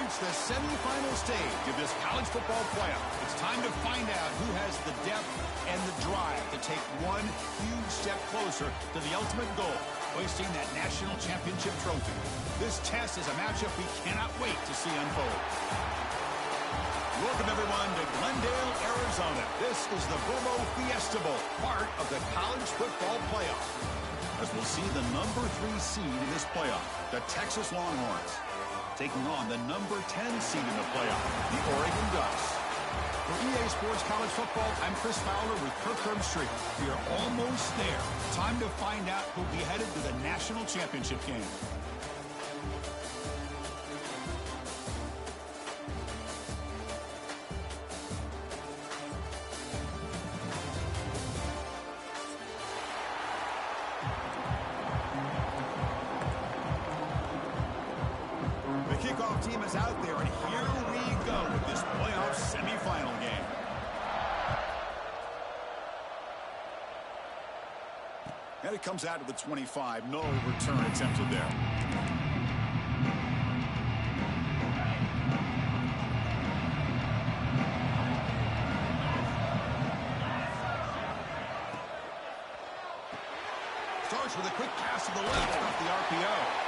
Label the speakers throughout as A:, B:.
A: reached the semifinal stage of this college football playoff. It's time to find out who has the depth and the drive to take one huge step closer to the ultimate goal, hoisting that national championship trophy. This test is a matchup we cannot wait to see unfold. Welcome, everyone, to Glendale, Arizona. This is the Bobo Fiesta Bowl, part of the college football playoff. As we'll see the number 3 seed in this playoff, the Texas Longhorns, taking on the number 10 seed in the playoff, the Oregon Ducks. For EA Sports College Football, I'm Chris Fowler with Kirk Herbstreit. We are almost there. Time to find out who'll be headed to the national championship game. Kickoff team is out there, and here we go with this playoff semifinal game. And it comes out to the 25. No return attempted there. Starts with a quick pass to the left off the RPO.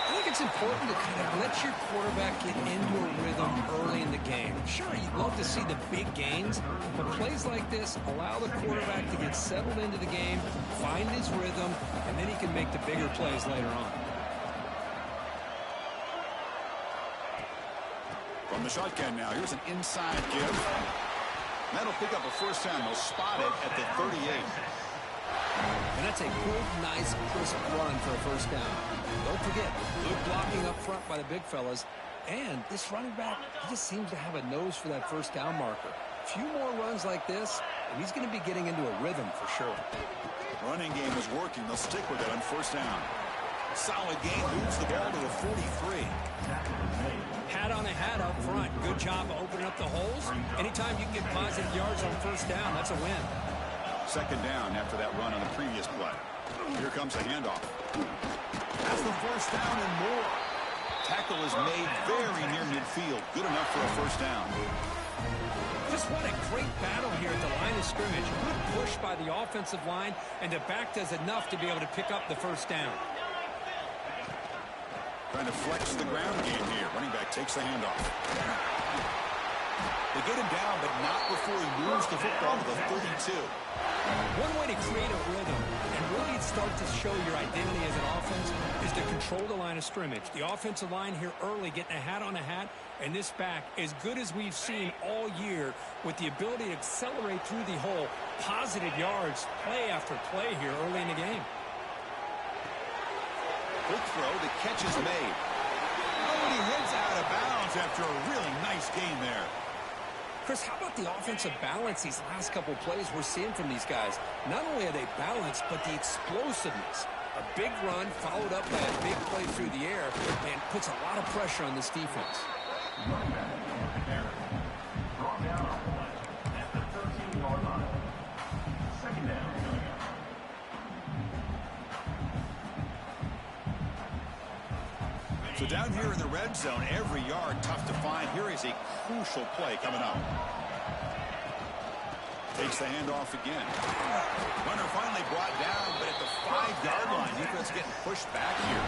B: I think it's important to kind of let your quarterback get into a rhythm early in the game. Sure, you'd love to see the big gains, but plays like this allow the quarterback to get settled into the game, find his rhythm, and then he can make the bigger plays later on.
A: From the shotgun now, here's an inside give. That'll pick up a first down. They'll spot it at the 38.
B: And that's a good, nice, crisp run for a first down. Don't forget, good blocking up front by the big fellas. And this running back, he just seems to have a nose for that first down marker. A few more runs like this, and he's going to be getting into a rhythm for sure.
A: Running game is working. They'll stick with it on first down. Solid gain, moves the ball to a 43.
B: Hat on a hat up front. Good job opening up the holes. Anytime you can get positive yards on first down, that's a win.
A: Second down after that run on the previous play. Here comes a handoff. That's the first down and more. Tackle is made very near midfield. Good enough for a first down.
B: Just what a great battle here at the line of scrimmage. Good push by the offensive line, and the back does enough to be able to pick up the first down.
A: Trying to flex the ground game here. Running back takes the handoff. They get him down, but not before he moves the football to the 32.
B: One way to create a rhythm and really start to show your identity as an offense is to control the line of scrimmage. The offensive line here early getting a hat on a hat, and this back as good as we've seen all year with the ability to accelerate through the hole. Positive yards, play after play here early in the game.
A: Quick throw, the catch is made. Oh, and he heads out of bounds after a really nice game there.
B: Chris, how about the offensive balance these last couple plays we're seeing from these guys? Not only are they balanced, but the explosiveness. A big run followed up by a big play through the air and puts a lot of pressure on this defense.
A: So down here in the red zone, every yard tough to find. Here is a crucial play coming up. Takes the handoff again. Runner finally brought down, but at the 5-yard line, defense getting pushed back here.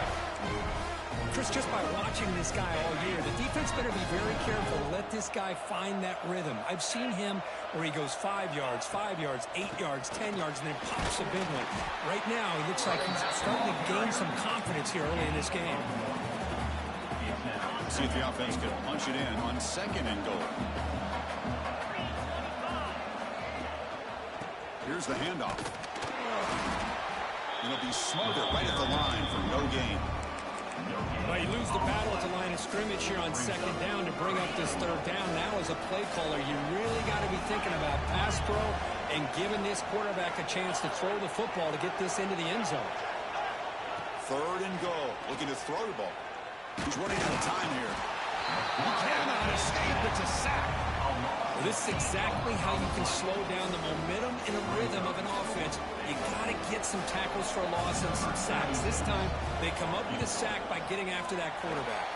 B: Chris, just by watching this guy all year, the defense better be very careful to let this guy find that rhythm. I've seen him where he goes 5 yards, 8 yards, 10 yards, and then pops a big one. Right now, he looks like he's starting to gain some confidence here early in this game.
A: See if the offense can punch it in on second and goal. Here's the handoff. It'll be smothered right at the line for no gain.
B: Well, you lose the battle at the line of scrimmage here on second down to bring up this third down. Now as a play caller, you really got to be thinking about pass pro and giving this quarterback a chance to throw the football to get this into the end zone.
A: Third and goal. Looking to throw the ball. He's running out of time here. He cannot escape. It's a sack.
B: Well, this is exactly how you can slow down the momentum in a rhythm of an offense, you got to get some tackles for loss and some sacks. This time, they come up with a sack by getting after that quarterback.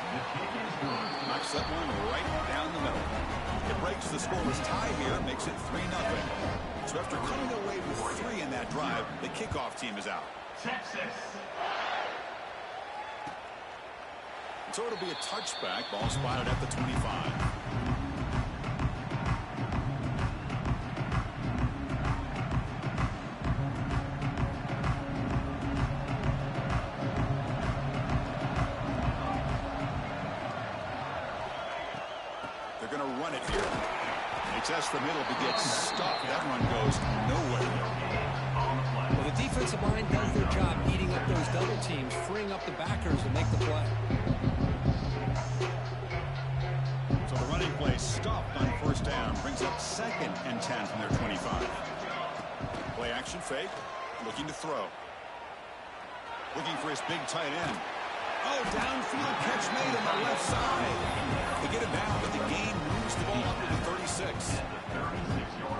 A: Knocks that one right down the middle. It breaks the scoreless tie here, makes it 3-0. So after coming away with 3 in that drive, the kickoff team is out. So it'll be a touchback. Ball spotted at the 25. They're going to run it here. They test the middle, but gets stuffed. That run goes nowhere.
B: Well, the defensive line does their job eating up those double teams, freeing up the backers to make the play.
A: So the running play stopped on first down. Brings up 2nd and 10 from their 25. Play action fake. Looking to throw. Looking for his big tight end. Oh, downfield catch made on the left side. They get it down, but the game moves the ball up to the 36.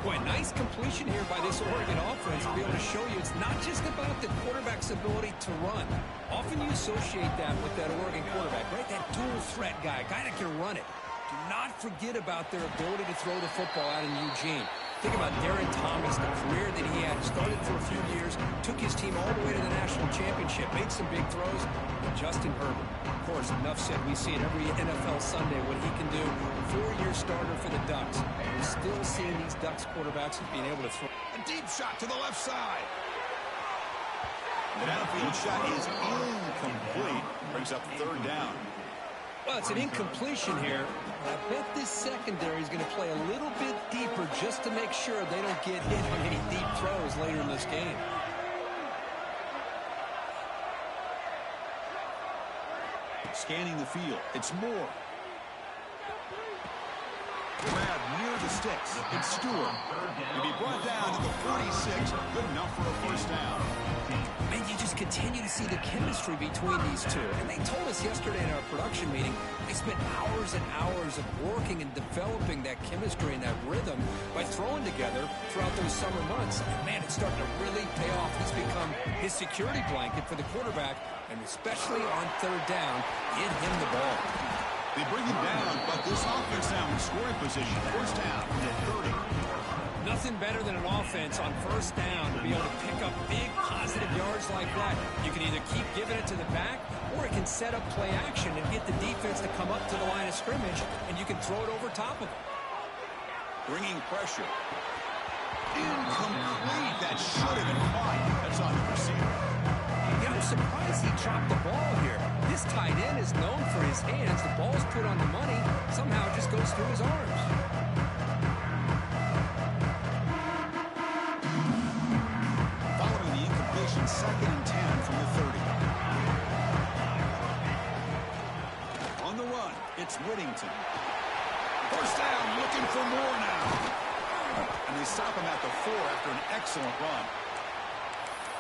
B: Boy, nice completion here by this Oregon offense to be able to show you it's not just about the quarterback's ability to run. Often you associate that with that Oregon quarterback, right? That dual threat guy that can run it. Do not forget about their ability to throw the football out in Eugene. Think about Darren Thomas, the career that he had. Started for a few years, took his team all the way to the national championship, made some big throws. And Justin Herbert, of course, enough said. We see it every NFL Sunday what he can do. 4-year starter for the Ducks. We're still seeing these Ducks quarterbacks being able to throw.
A: A deep shot to the left side. The downfield shot is incomplete. Brings up 3rd down.
B: Well, it's an incompletion here. I bet this secondary is going to play a little bit deeper just to make sure they don't get hit on any deep throws later in this game.
A: Scanning the field. It's Moore. Grab near the sticks. It's Stewart. To be brought down to the 46. Good enough for a first down.
B: And you just continue to see the chemistry between these two. And they told us yesterday in our production meeting, they spent hours and hours of working and developing that chemistry and that rhythm by throwing together throughout those summer months. And, man, it's starting to really pay off. It's become his security blanket for the quarterback, and especially on 3rd down, get him the ball.
A: They bring him down, but this offense now in scoring position. First down at 30.
B: Nothing better than an offense on first down to be able to pick up big positive yards like that. You can either keep giving it to the back, or it can set up play action and get the defense to come up to the line of scrimmage, and you can throw it over top of them.
A: Bringing pressure. Incomplete. That should have been caught. That's on the receiver.
B: Yeah, I'm surprised he dropped the ball here. This tight end is known for his hands. The ball's put on the money. Somehow it just goes through his arms.
A: Following the incompletion, 2nd and 10 from the 30. On the run, it's Whittington. First down, looking for more now. And they stop him at the 4 after an excellent run.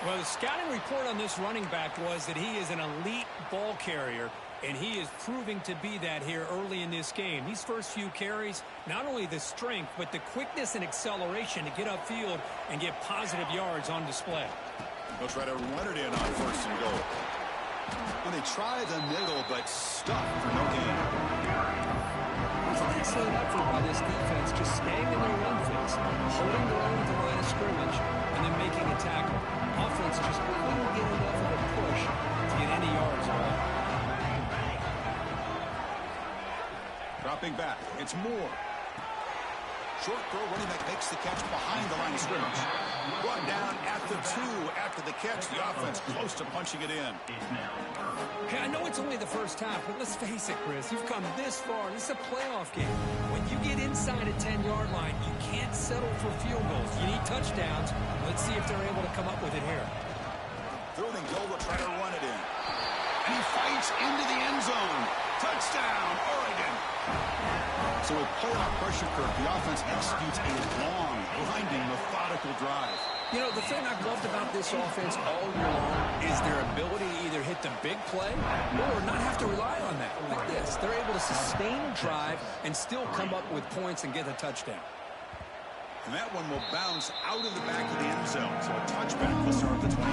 B: Well, the scouting report on this running back was that he is an elite ball carrier, and he is proving to be that here early in this game. These first few carries, not only the strength, but the quickness and acceleration to get upfield and get positive yards on display.
A: They'll try to run it in on 1st and goal. And they try the middle, but stuck for no gain.
B: So that's set up for by this defense, just staying in their run fix, holding their own at the line of scrimmage, and then making a tackle. Offense just couldn't get enough of a push to get any yards at all.
A: Dropping back, it's Moore. Short throw, running back makes the catch behind the line of scrimmage. Brought down at the 2 after the catch. The offense close to punching it in.
B: Okay, I know it's only the first half, but let's face it, Chris. You've come this far. This is a playoff game. When you get inside a 10-yard line, you can't settle for field goals. You need touchdowns. Let's see if they're able to come up with it here.
A: 3rd and goal, will try to run it in. And he fights into the end zone. Touchdown, Oregon. So with playoff pressure curve, the offense executes a long, grinding, methodical drive.
B: You know, the thing I've loved about this offense all year long is their ability to either hit the big play or not have to rely on that. Like this, they're able to sustain a drive and still come up with points and get a touchdown.
A: And that one will bounce out of the back of the end zone. So a touchback will start at the 25.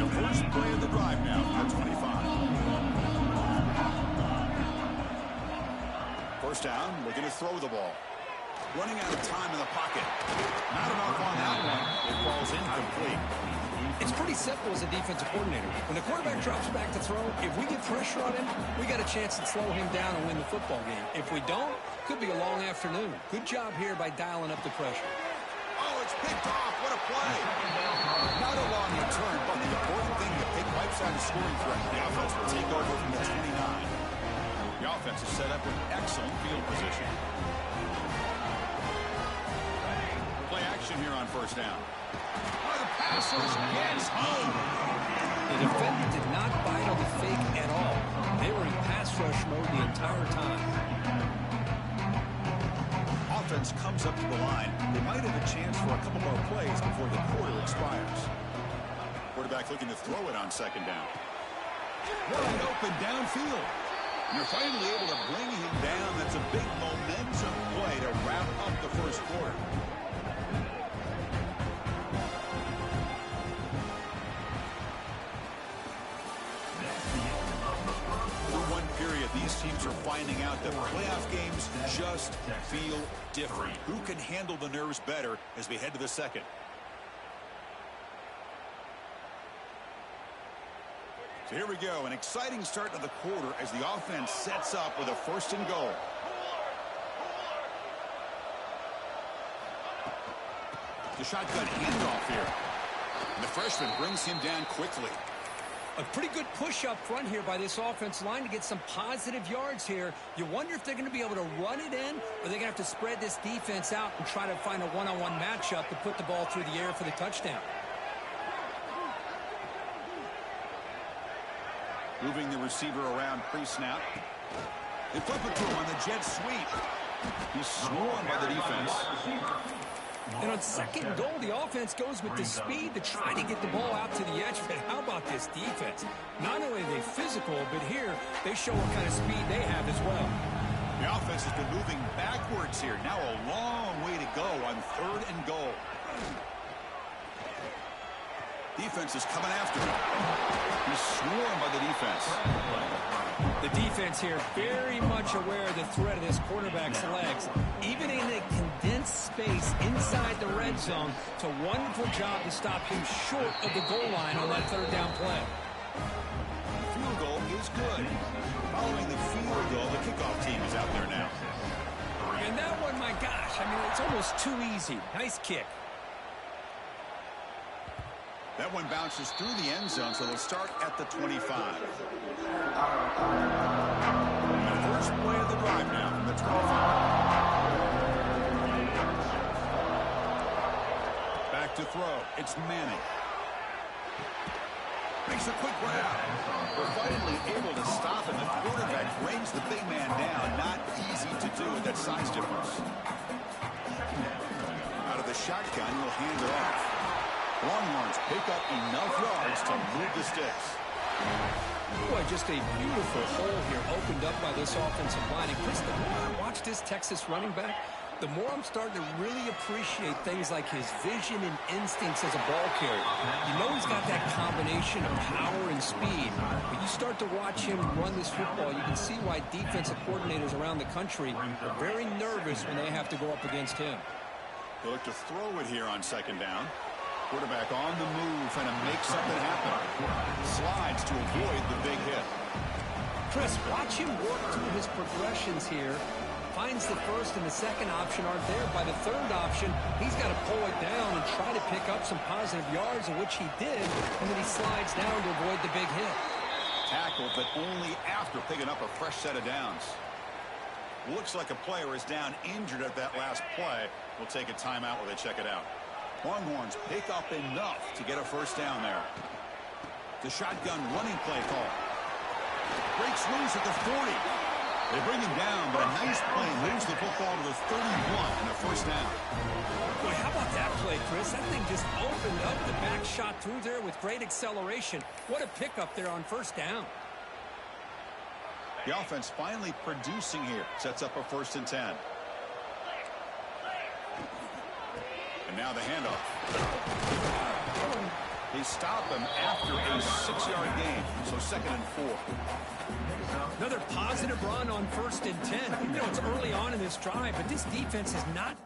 A: The first play of the drive now from the 25. First down, looking to throw the ball. Running out of time in the pocket. Not enough on that one. It falls incomplete.
B: It's pretty simple as a defensive coordinator. When the quarterback drops back to throw, if we get pressure on him, we got a chance to slow him down and win the football game. If we don't, could be a long afternoon. Good job here by dialing up the pressure.
A: Oh, it's picked off. What a play. Not a long return, but the important thing, the pick wipes out a scoring threat. The offense will take over from the 29. The offense is set up with excellent field position. Play action here on first down. Oh, the passers gets home.
B: The defender did not bite on the fake at all. They were in pass rush mode the entire time.
A: Offense comes up to the line. They might have a chance for a couple more plays before the quarter expires. Quarterback looking to throw it on second down. Wide open downfield. You're finally able to bring him down. That's a big momentum play to wrap up the first quarter. These teams are finding out that playoff games just feel different. Who can handle the nerves better as we head to the second? So here we go. An exciting start to the quarter as the offense sets up with a first and goal. The shotgun handoff here. And the freshman brings him down quickly.
B: A pretty good push up front here by this offense line to get some positive yards here. You wonder if they're going to be able to run it in, or they're going to have to spread this defense out and try to find a one-on-one matchup to put the ball through the air for the touchdown.
A: Moving the receiver around pre-snap. They flip it to him on the jet sweep. He's swarmed by the defense.
B: And on second goal, the offense goes with the speed to try to get the ball out to the edge. But how about this defense? Not only are they physical, but here they show what kind of speed they have as well.
A: The offense has been moving backwards here. Now a long way to go on third and goal. Defense is coming after him. He's swarmed by the defense.
B: The defense here very much aware of the threat of this quarterback's legs. Even in a condensed space inside the red zone, it's a wonderful job to stop him short of the goal line on that third down play.
A: The field goal is good. Following the field goal, the kickoff team is out there now.
B: And that one, my gosh, I mean, it's almost too easy. Nice kick.
A: That one bounces through the end zone, so they'll start at the 25. The first play of the drive now from the 25. Back to throw. It's Manning. Makes a quick grab. We're finally able to stop him. The quarterback brings the big man down. Not easy to do with that size difference. Out of the shotgun, he'll hand it off. Longhorns pick up enough yards to move the sticks.
B: Boy, just a beautiful hole here opened up by this offensive line. And Chris, the more I watch this Texas running back, the more I'm starting to really appreciate things like his vision and instincts as a ball carrier. You know he's got that combination of power and speed. But you start to watch him run this football, you can see why defensive coordinators around the country are very nervous when they have to go up against him.
A: They look to throw it here on second down. Quarterback on the move, trying to make something happen. Slides to avoid the big hit.
B: Chris, watch him work through his progressions here. Finds the first and the second option aren't there. By the third option, he's got to pull it down and try to pick up some positive yards, of which he did, and then he slides down to avoid the big hit.
A: Tackled, but only after picking up a fresh set of downs. Looks like a player is down injured at that last play. We'll take a timeout while they check it out. Longhorns pick up enough to get a first down there. The shotgun running play call. Breaks loose at the 40. They bring him down, but a nice play moves the football to the 31 and a first down.
B: Boy, how about that play, Chris? That thing just opened up. The back shot through there with great acceleration. What a pickup there on first down.
A: The offense finally producing here. Sets up a 1st and 10. And now the handoff. They stop him after a 6-yard gain, so 2nd and 4.
B: Another positive run on 1st and 10. You know, it's early on in this drive, but this defense is not.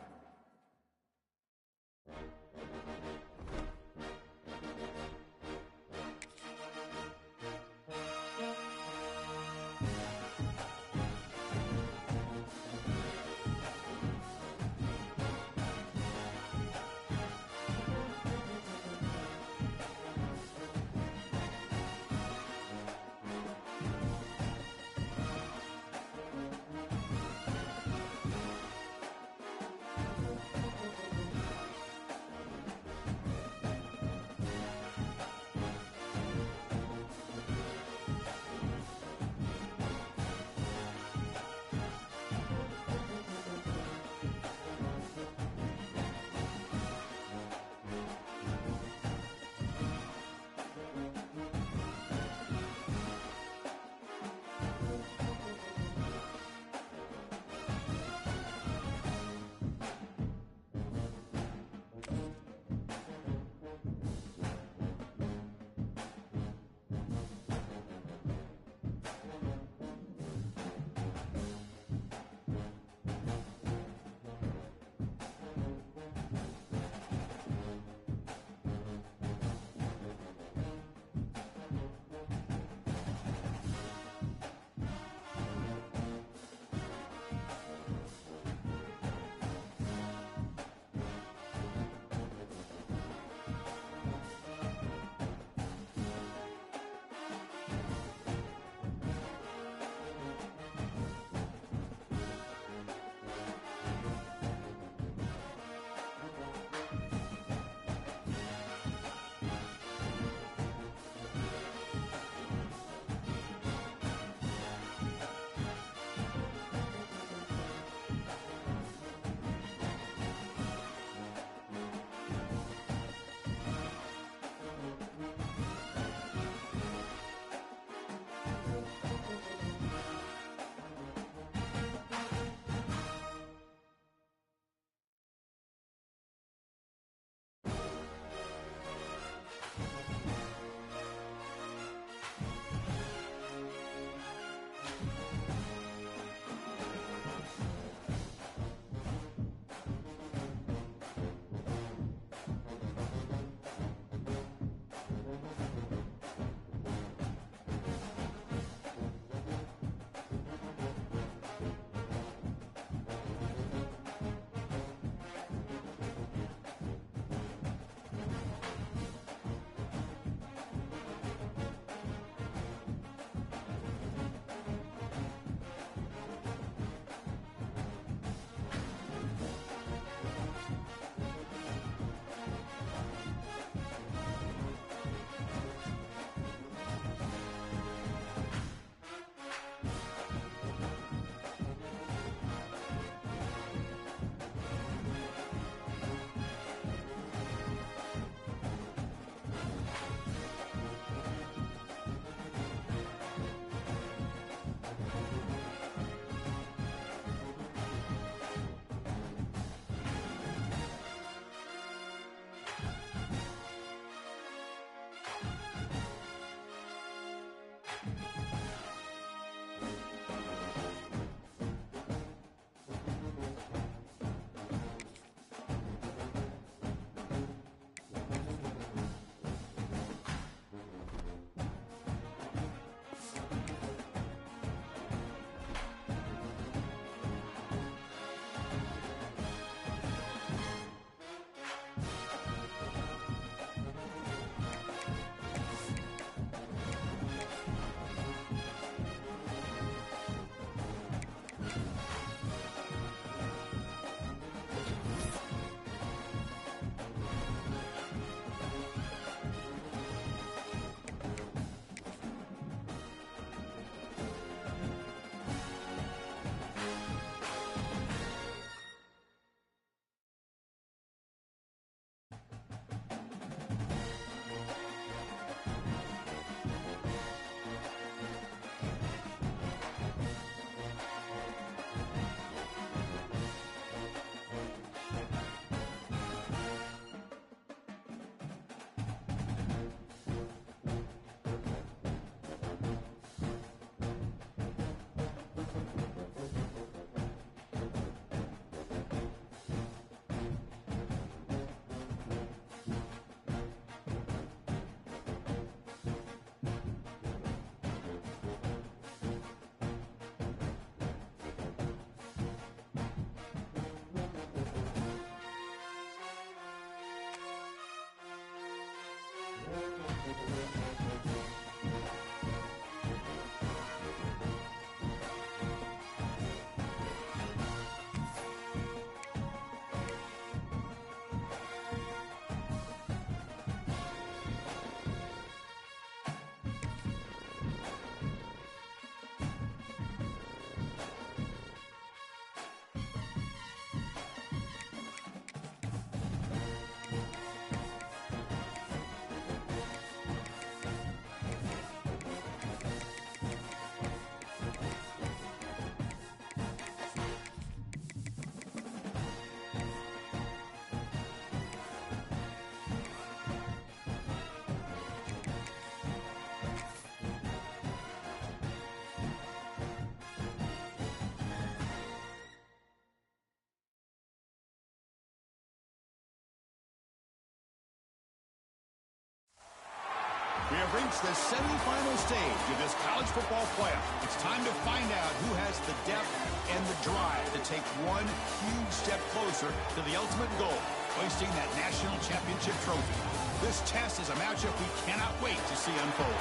A: reached the semifinal stage of this college football playoff. It's time to find out who has the depth and the drive to take one huge step closer to the ultimate goal, hoisting that national championship trophy. This test is a matchup we cannot wait to see unfold.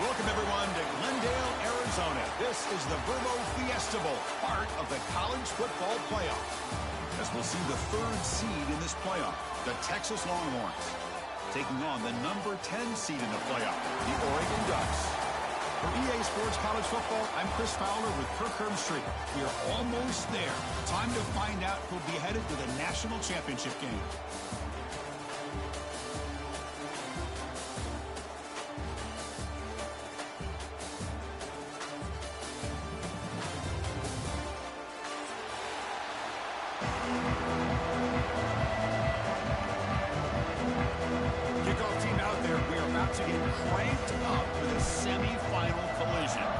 A: Welcome, everyone, to Glendale, Arizona. This is the Fiesta Bowl, part of the college football playoff. As we'll see the third seed in this playoff, the Texas Longhorns, taking on the number 10 seed in the playoff, the Oregon Ducks. For EA Sports College Football, I'm Chris Fowler with Kirk Herbstreit. We are almost there. Time to find out who'll be headed to the national championship game. To get cranked up for the semifinal collision.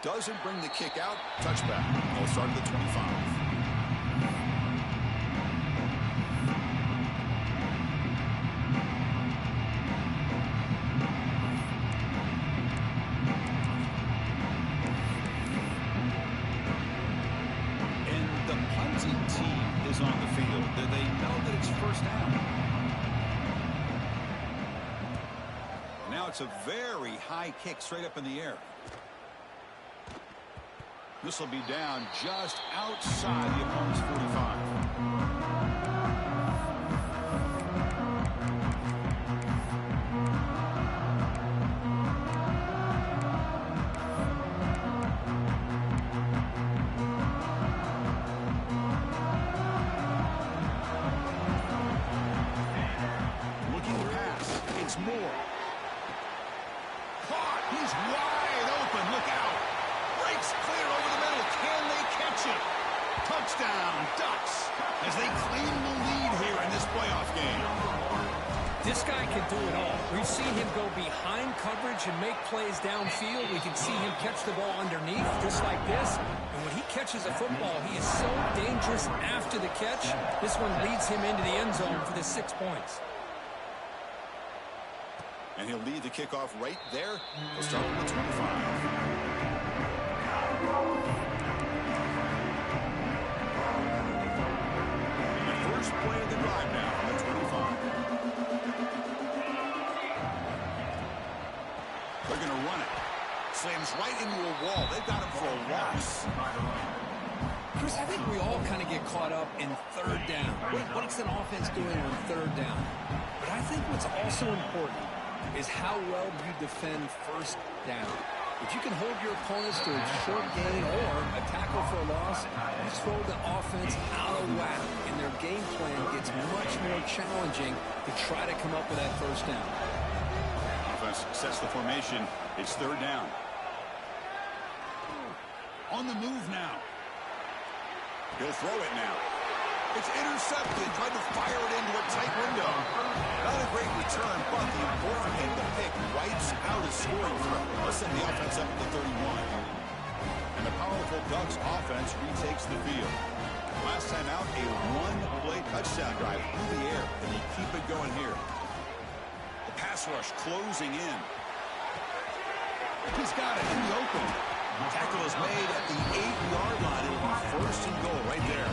A: Doesn't bring the kick out. Touchback. They'll start at the 25. Team is on the field. They know that it's first down. Now it's a very high kick straight up in the air. This will be down just outside the opponent's 45. He's wide open. Look out. Breaks clear over the middle. Can they catch it? Touchdown, Ducks, as they claim the lead here in this playoff game.
B: This guy can do it all. We've seen him go behind coverage and make plays downfield. We can see him catch the ball underneath, just like this. And when he catches a football, he is so dangerous after the catch. This one leads him into the end zone for the 6 points.
A: And he'll lead the kickoff right there. He'll start with the 25. The first play of the drive now from the 25. They're going to run it. Slams right into a wall. They've got him for a loss.
B: Chris, I think we all kind of get caught up in third down. What's an offense doing on third down? But I think what's also important is how well you defend first down. If you can hold your opponents to a short gain or a tackle for a loss, you throw the offense out of whack, and their game plan gets much more challenging to try to come up with that first down.
A: Offense sets the formation. It's third down. On the move now. He'll throw it now. It's intercepted. Tried to fire it into a tight window. Not a great return, but the important thing, the pick wipes out a scoring threat. Let's send the offense up to the 31. And the powerful Ducks offense retakes the field. Last time out, a one-play touchdown drive through the air. And they keep it going here. The pass rush closing in. He's got it in the open. The tackle is made at the 8-yard line. It'll be first and goal right there.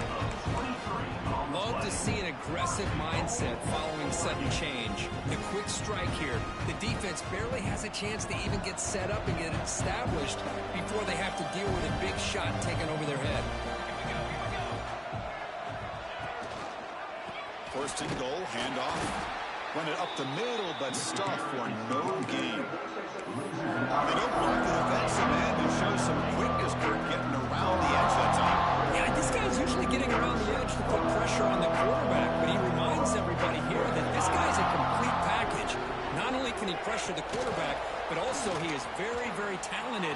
B: Love to see an aggressive mindset following sudden change. The quick strike here. The defense barely has a chance to even get set up and get established before they have to deal with a big shot taken over their head.
A: First and goal, handoff. Run it up the middle, but stuff for no gain. They don't block the defensive end and show some quickness, Kirk, getting around the edge that time.
B: Yeah, this guy's usually getting around the edge to put pressure on the quarterback, but he reminds everybody here that this guy's a complete package. Not only can he pressure the quarterback, but also he is very, very talented.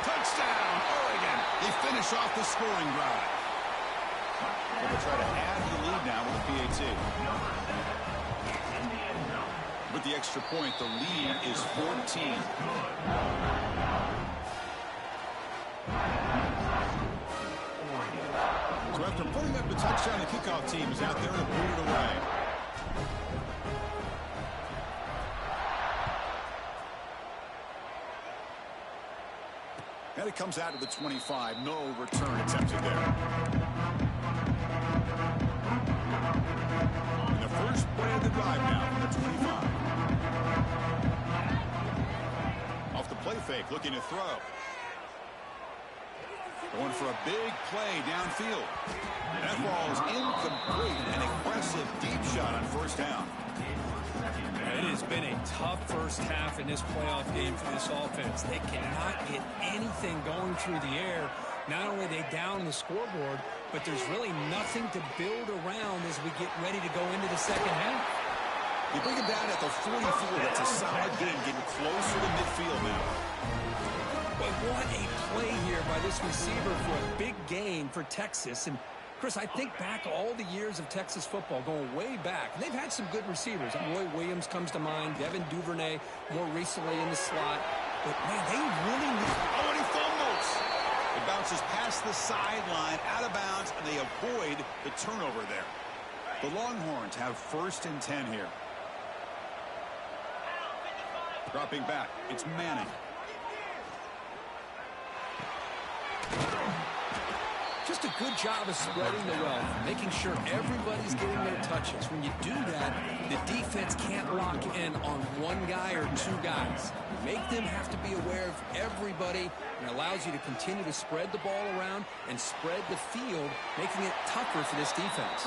A: Touchdown, Oregon. They finish off the scoring drive. They'll try to add to the lead now with a PAT. With the extra point, the lead is 14. So after touchdown, the kickoff team is out there to boot it away. And it comes out to the 25. No return attempted there. And the first play of the drive now from the 25. Off the play fake, looking to throw. Going for a big play downfield. That ball is incomplete. An aggressive deep shot on first down.
B: It has been a tough first half in this playoff game for this offense. They cannot get anything going through the air. Not only are they down the scoreboard, but there's really nothing to build around as we get ready to go into the second half.
A: You bring it down at the 44. That's a solid game, getting closer to midfield now.
B: But what a play here by this receiver for a big gain for Texas. And Chris, I think back all the years of Texas football, going way back. And they've had some good receivers. Roy Williams comes to mind, Devin Duvernay more recently in the slot. But, man, they really need...
A: Oh, and he fumbles! It bounces past the sideline, out of bounds, and they avoid the turnover there. The Longhorns have 1st and 10 here. Dropping back, it's Manning.
B: Just a good job of spreading the wealth, making sure everybody's getting their touches. When you do that, the defense can't lock in on one guy or two guys. Make them have to be aware of everybody, and allows you to continue to spread the ball around and spread the field, making it tougher for this defense.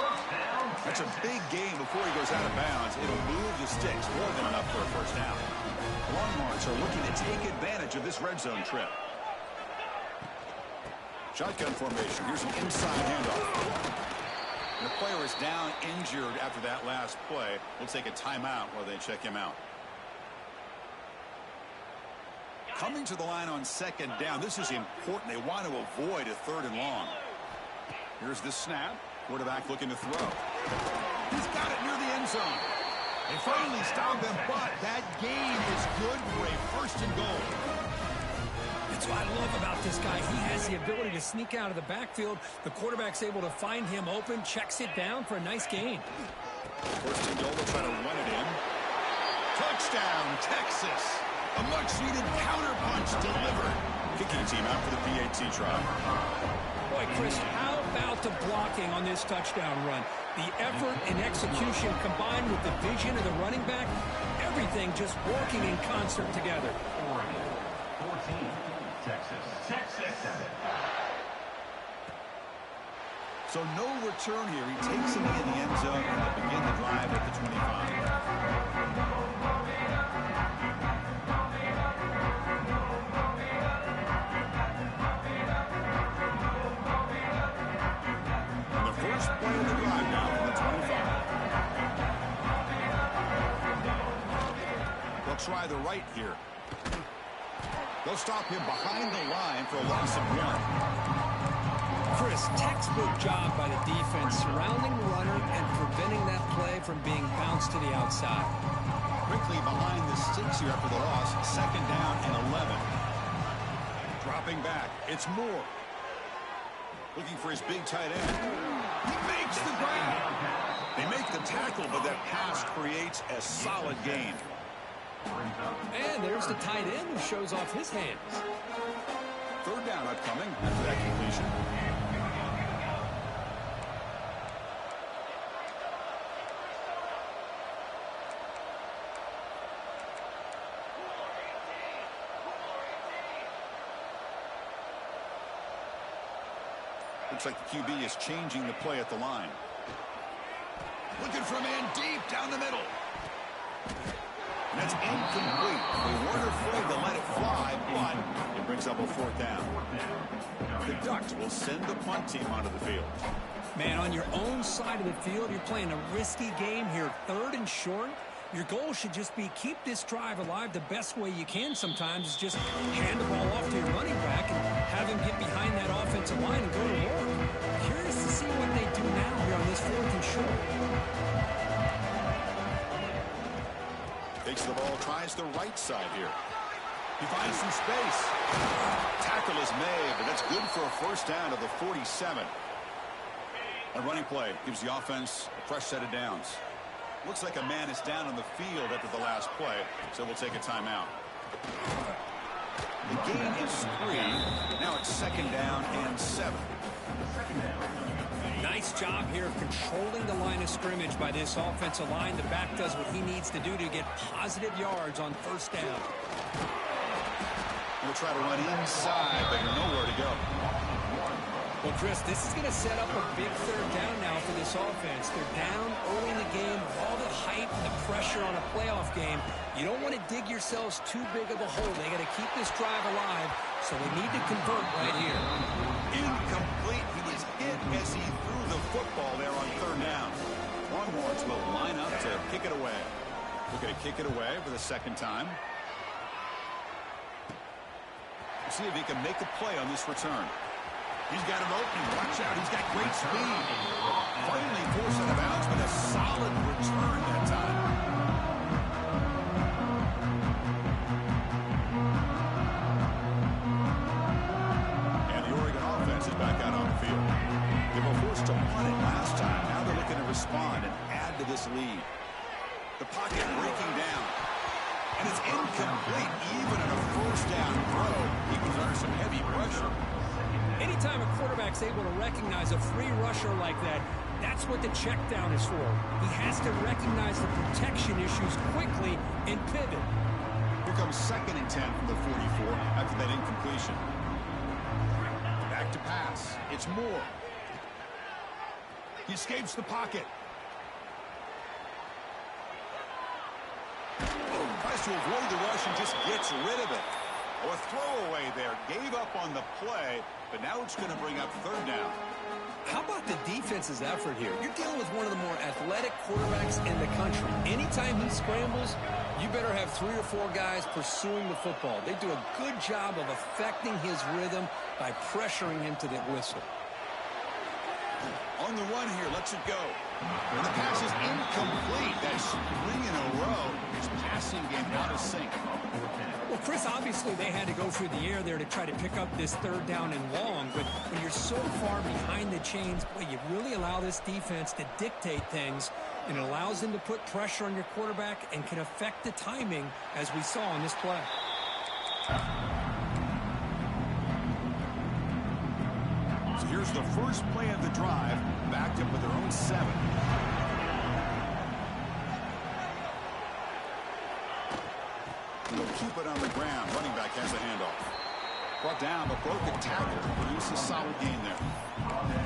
A: That's a big game before he goes out of bounds. It'll move the sticks more than enough for a first down. The Longhorns are looking to take advantage of this red zone trip. Shotgun formation. Here's an inside handoff. The player is down injured after that last play. We'll take a timeout while they check him out. Coming to the line on 2nd down. This is important. They want to avoid a 3rd and long. Here's the snap. Quarterback looking to throw. He's got it near the end zone. They finally stop him, but that gain is good for a 1st and goal.
B: That's what I love about this guy. He has the ability to sneak out of the backfield. The quarterback's able to find him open, checks it down for a nice gain.
A: 1st and goal, they'll try to run it in. Touchdown, Texas. A much-needed counter-punch delivered. Kicking team out for the PAT try.
B: Boy, Chris, how about the blocking on this touchdown run? The effort and execution combined with the vision of the running back, everything just working in concert together.
C: 14. Texas.
A: So no return here. He takes him in the end zone and they begin the drive at the 25. And the first play of the drive now from the 25. They'll try the right here. They'll stop him behind the line for a loss of 1.
B: Chris, textbook job by the defense surrounding the runner and preventing that play from being bounced to the outside.
A: Quickly behind the sticks here after the loss. 2nd down and 11. Dropping back. It's Moore. Looking for his big tight end. He makes the grab. They make the tackle, but that pass creates a solid gain.
B: And there's the tight end who shows off his hands.
A: 3rd down upcoming after that completion. Looks like the QB is changing the play at the line. Looking for a man deep down the middle. And that's incomplete. They weren't afraid to let it fly, but it brings up a 4th down. The Ducks will send the punt team onto the field.
B: Man, on your own side of the field, you're playing a risky game here. 3rd and short. Your goal should just be keep this drive alive the best way you can sometimes is just hand the ball off to your running back and have him get behind that offensive line and go to work. Curious to see what they do now here on this 4th and short.
A: Takes the ball, tries the right side here. He finds some space. Tackle is made, but that's good for a 1st down to the 47. A running play gives the offense a fresh set of downs. Looks like a man is down on the field after the last play, so we'll take a timeout. The gain is 3. Now it's 2nd down and 7.
B: Nice job here of controlling the line of scrimmage by this offensive line. The back does what he needs to do to get positive yards on 1st down.
A: We'll try to run inside, but nowhere to go.
B: Well, Chris, this is going to set up a big 3rd down now for this offense. They're down early in the game with all the hype and the pressure on a playoff game. You don't want to dig yourselves too big of a hole. They got to keep this drive alive, so they need to convert right here.
A: Incomplete. He was hit as he threw the football there on 3rd down. Longhorns will line up to kick it away. We're going to kick it away for the 2nd time. We'll see if he can make a play on this return. He's got him open. Watch out. He's got great speed. Finally forced out of bounds, but a solid return that time. And the Oregon offense is back out on the field. They were forced to punt it last time. Now they're looking to respond and add to this lead. The pocket breaking down. And it's incomplete. Even on a 1st down throw, he was under some heavy pressure.
B: Anytime a quarterback's able to recognize a free rusher like that, that's what the check down is for. He has to recognize the protection issues quickly and pivot.
A: Here comes 2nd and 10 from the 44 after that incompletion. Back to pass. It's Moore. He escapes the pocket. Tries to avoid the rush and just gets rid of it. Oh, a throwaway there. Gave up on the play, but now it's going to bring up 3rd down.
B: How about the defense's effort here? You're dealing with one of the more athletic quarterbacks in the country. Anytime he scrambles, you better have 3 or 4 guys pursuing the football. They do a good job of affecting his rhythm by pressuring him to the whistle.
A: On the run here, lets it go. And the pass is incomplete. That's 3 in a row. His passing game out of sync.
B: Well, Chris, obviously they had to go through the air there to try to pick up this 3rd down and long, but when you're so far behind the chains, boy, you really allow this defense to dictate things, and it allows them to put pressure on your quarterback and can affect the timing, as we saw on this play.
A: So here's the first play of the drive, backed up with their own 7. They'll keep it on the ground. Running back has a handoff. Brought down, but broke a tackle. Produces a solid gain there.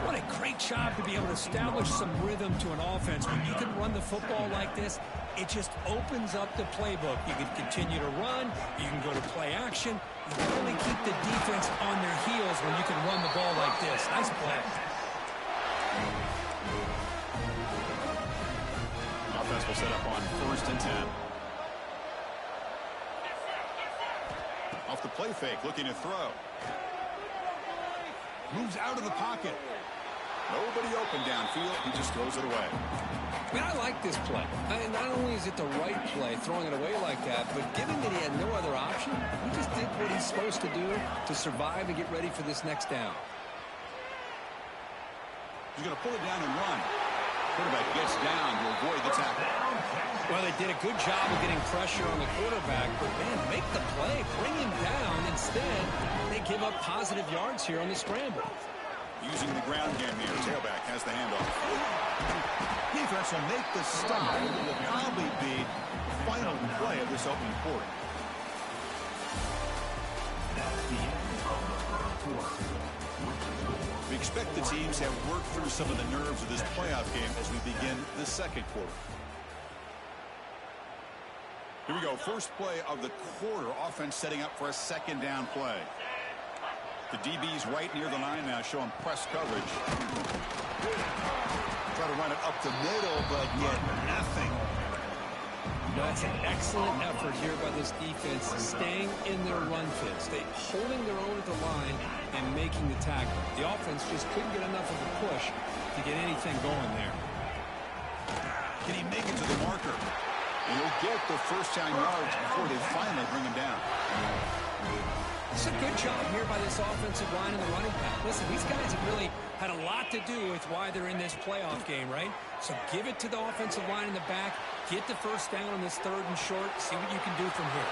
B: What a great job to be able to establish some rhythm to an offense. When you can run the football like this, it just opens up the playbook. You can continue to run. You can go to play action. You can only keep the defense on their heels when you can run the ball like this. Nice play.
A: Offense will set up on 1st and 10. Off the play fake, looking to throw. Moves out of the pocket. Nobody open downfield. He just throws it away.
B: I mean, I like this play. Not only is it the right play, throwing it away like that, but given that he had no other option, he just did what he's supposed to do to survive and get ready for this next down.
A: He's going to pull it down and run. Quarterback gets down to avoid the tackle.
B: Well, they did a good job of getting pressure on the quarterback, but, man, make the play, bring him down. Instead, they give up positive yards here on the scramble.
A: Using the ground game here. Tailback has the handoff. Defense will make the stop. It will probably be the final play of this opening quarter. We expect the teams have worked through some of the nerves of this playoff game as we begin the 2nd quarter. Here we go. First play of the quarter. Offense setting up for a 2nd down play. The DB's right near the line now, showing press coverage. Try to run it up the middle, but get nothing.
B: That's an excellent effort here by this defense, staying in their run fit, holding their own at the line and making the tackle. The offense just couldn't get enough of a push to get anything going there.
A: Can he make it to the marker? And he'll get the 1st down yards before they finally bring him down.
B: It's a good job here by this offensive line and the running back. Listen, these guys have really had a lot to do with why they're in this playoff game, right? So give it to the offensive line in the back. Get the first down on this 3rd and short. See what you can do from here.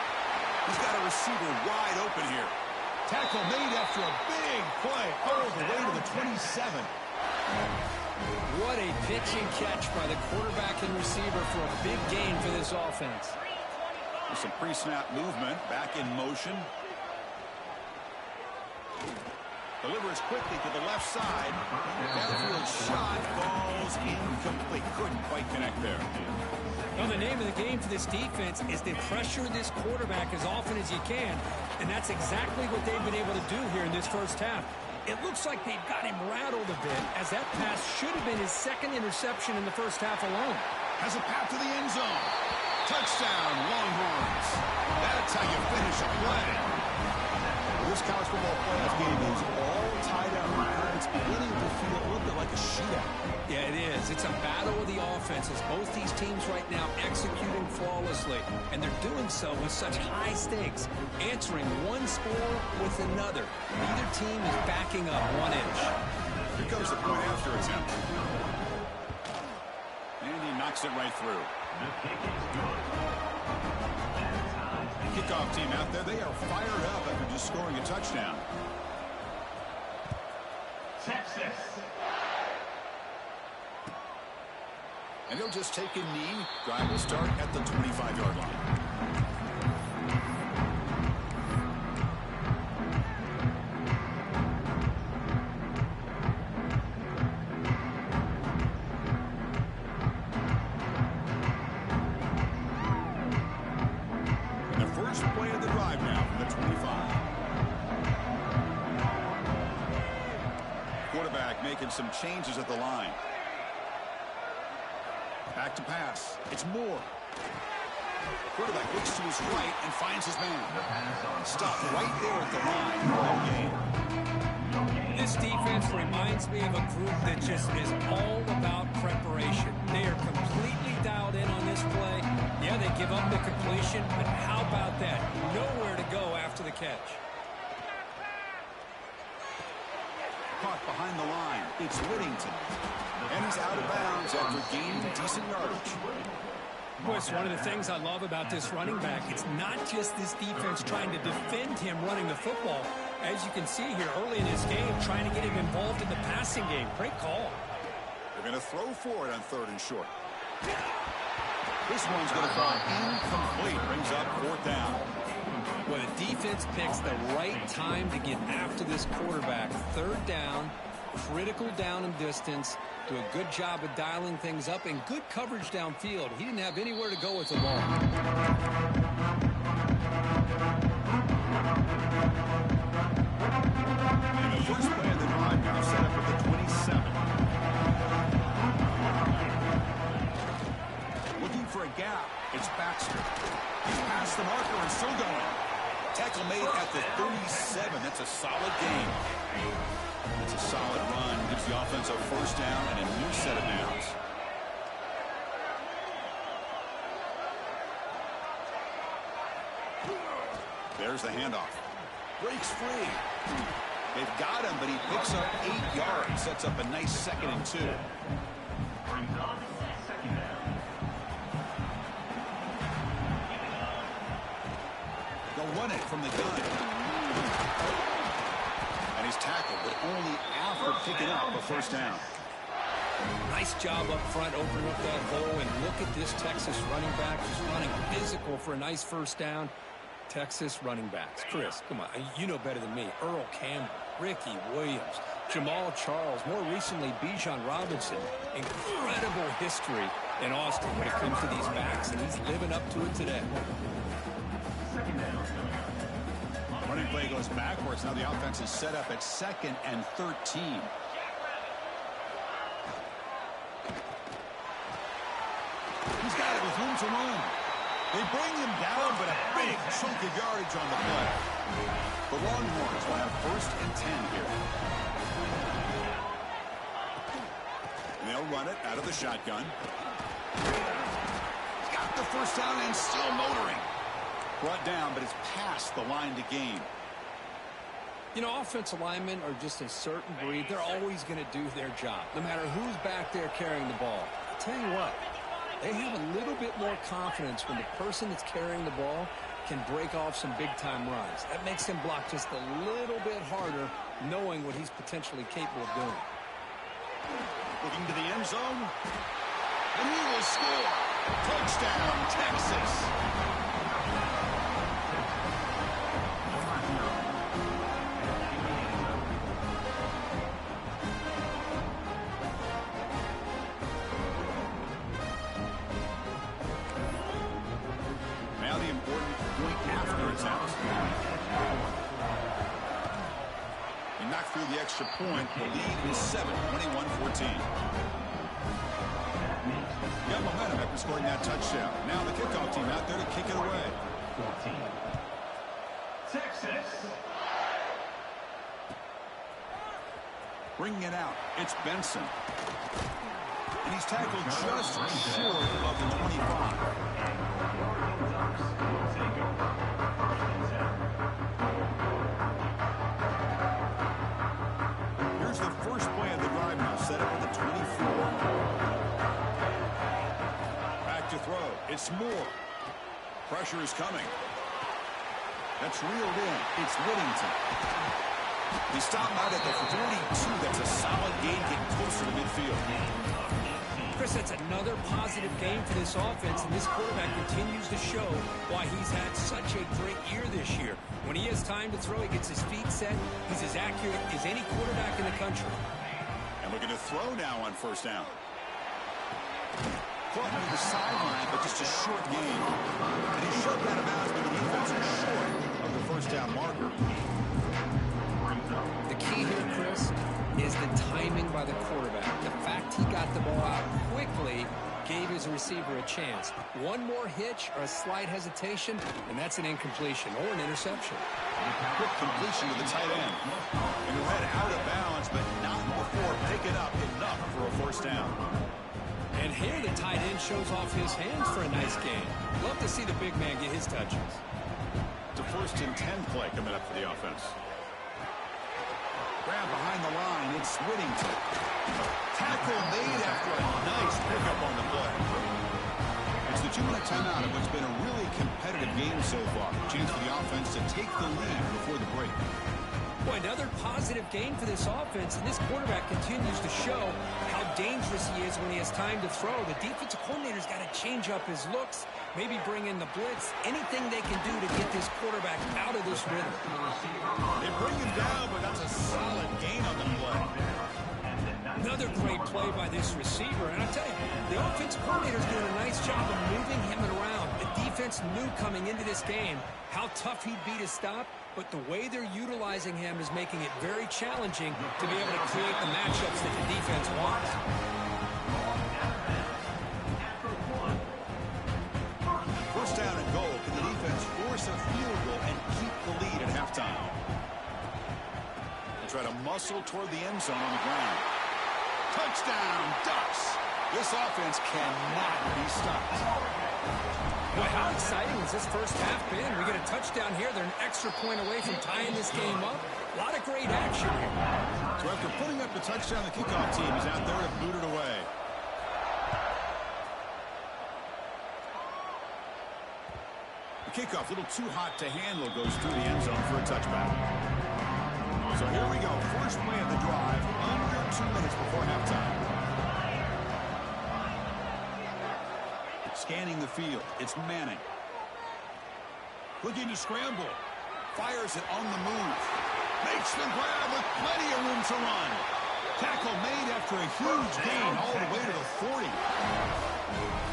A: He's got a receiver wide open here. Tackle made after a big play all the way to the 27.
B: What a pitch and catch by the quarterback and receiver for a big gain for this offense.
A: With some pre-snap movement, back in motion. Delivers quickly to the left side. Downfield shot falls incomplete. Couldn't quite connect there.
B: Well, the name of the game for this defense is to pressure this quarterback as often as you can, and that's exactly what they've been able to do here in this first half. It looks like they've got him rattled a bit, as that pass should have been his 2nd interception in the first half alone.
A: Has a path to the end zone. Touchdown, Longhorns. That's how you finish a play. This college football playoff game is all tied up. It's beginning to feel a little bit like a shootout.
B: Yeah, it is. It's a battle of the offenses. Both these teams right now executing flawlessly, and they're doing so with such high stakes, answering one score with another. Neither team is backing up 1 inch.
A: Here comes the point after attempt. And he knocks it right through.
C: The kick is good.
A: Kickoff team out there, they are fired up after just scoring a touchdown.
C: Texas.
A: And he'll just take a knee. Drive will start at the 25-yard line. Some changes at the line. Back to pass. It's Moore. Quarterback looks to his right and finds his man. Stopped right there at the line. No gain.
B: This defense reminds me of a group that just is all about preparation. They are completely dialed in on this play. Yeah, they give up the completion, but how about that? Nowhere to go after the catch.
A: Caught behind the line. It's Whittington. And he's out of bounds after gaining decent yardage.
B: Boy, it's one of the things I love about this running back. It's not just this defense trying to defend him running the football. As you can see here early in this game, trying to get him involved in the passing game. Great call.
A: They're going to throw for it on 3rd and short. This one's going to fall incomplete. Brings up 4th down.
B: Well, the defense picks the right time to get after this quarterback. 3rd down, critical down and distance. Do a good job of dialing things up and good coverage downfield. He didn't have anywhere to go with the ball.
A: And the first play of the drive now set up at the 27. Looking for a gap. It's Baxter. He's past the marker and still going. Tackle made at the 37. That's a solid gain. It's a solid run. Gives the offense a first down and a new set of downs. There's the handoff. Breaks free. They've got him, but he picks up 8 yards. Sets up a nice 2nd and 2.
C: Brings on 2nd down.
A: They'll run it from the gun. And he's tackled, but only after picking up a first down.
B: Nice job up front, opening up that hole, and look at this Texas running back just running physical for a nice first down. Texas running backs. Chris, come on, you know better than me. Earl Campbell, Ricky Williams, Jamal Charles, more recently Bijan Robinson. Incredible history in Austin when it comes to these backs, and he's living up to it today.
A: Running play goes backwards. Now the offense is set up at 2nd and 13. He's got it with room to roam. They bring him down, but a big chunk of yardage on the play. The Longhorns will have 1st and 10 here. And they'll run it out of the shotgun. He's got the first down and still motoring. Brought down, but it's past the line to gain.
B: You know, offensive linemen are just a certain breed. They're always going to do their job, no matter who's back there carrying the ball. I'll tell you what, they have a little bit more confidence when the person that's carrying the ball can break off some big-time runs. That makes him block just a little bit harder, knowing what he's potentially capable of doing.
A: Looking to the end zone. And he will score. Touchdown, Texas. Now the important point after it's out. He knocked through the extra point. The lead is 7, 21-14. Got momentum after scoring that touchdown. Now the kickoff team out there to kick it away.
C: 14. Texas.
A: Bringing it out, it's Benson. And he's tackled just short of the 25. Here's the first play of the drive now, set up at the 24. Back to throw. It's Moore. Pressure is coming. That's reeled in. It's Whittington. He stopped out at the 42. That's a solid gain, getting closer to midfield.
B: Chris, that's another positive game for this offense, and this quarterback continues to show why he's had such a great year this year. When he has time to throw, he gets his feet set. He's as accurate as any quarterback in the country.
A: And looking to throw now on first down. Caught near the sideline, but just a short gain. And he shoved out of bounds, but the defense is short of the first down marker.
B: The key here, Chris, is the timing by the quarterback. The fact he got the ball out quickly gave his receiver a chance. One more hitch or a slight hesitation, and that's an incompletion or an interception.
A: Quick completion to the tight end. And he head out of bounds, but not before picking up enough for a first down.
B: And here the tight end shows off his hands for a nice game. Love to see the big man get his touches.
A: It's a 1st and 10 play coming up for the offense. Grab behind the line, it's Whittington. Tackle made after a nice pickup on the play. It's the 2-minute timeout of what's been a really competitive game so far. Chance for the offense to take the lead before the break.
B: Boy, another positive game for this offense, and this quarterback continues to show how dangerous he is when he has time to throw. The defensive coordinator's got to change up his looks, maybe bring in the blitz, anything they can do to get this quarterback out of this rhythm.
A: They bring him down, but that's a solid gain on the play.
B: Another great play by this receiver, and I'll tell you, the offensive coordinator's doing a nice job of moving him around. The defense knew coming into this game how tough he'd be to stop, but the way they're utilizing him is making it very challenging to be able to create the matchups that the defense wants.
A: First down and goal. Can the defense force a field goal and keep the lead at halftime? They try to muscle toward the end zone on the ground. Touchdown, Ducks. This offense cannot be stopped.
B: Boy, how exciting has this first half been? We get a touchdown here. They're an extra point away from tying this game up. A lot of great action here.
A: So after putting up the touchdown, the kickoff team is out there to boot it away. The kickoff, a little too hot to handle, goes through the end zone for a touchback. So here we go. First play of the drive, under 2 minutes before halftime. Scanning the field, it's Manning. Looking to scramble. Fires it on the move. Makes the grab with plenty of room to run. Tackle made after a huge gain all the way to the 40.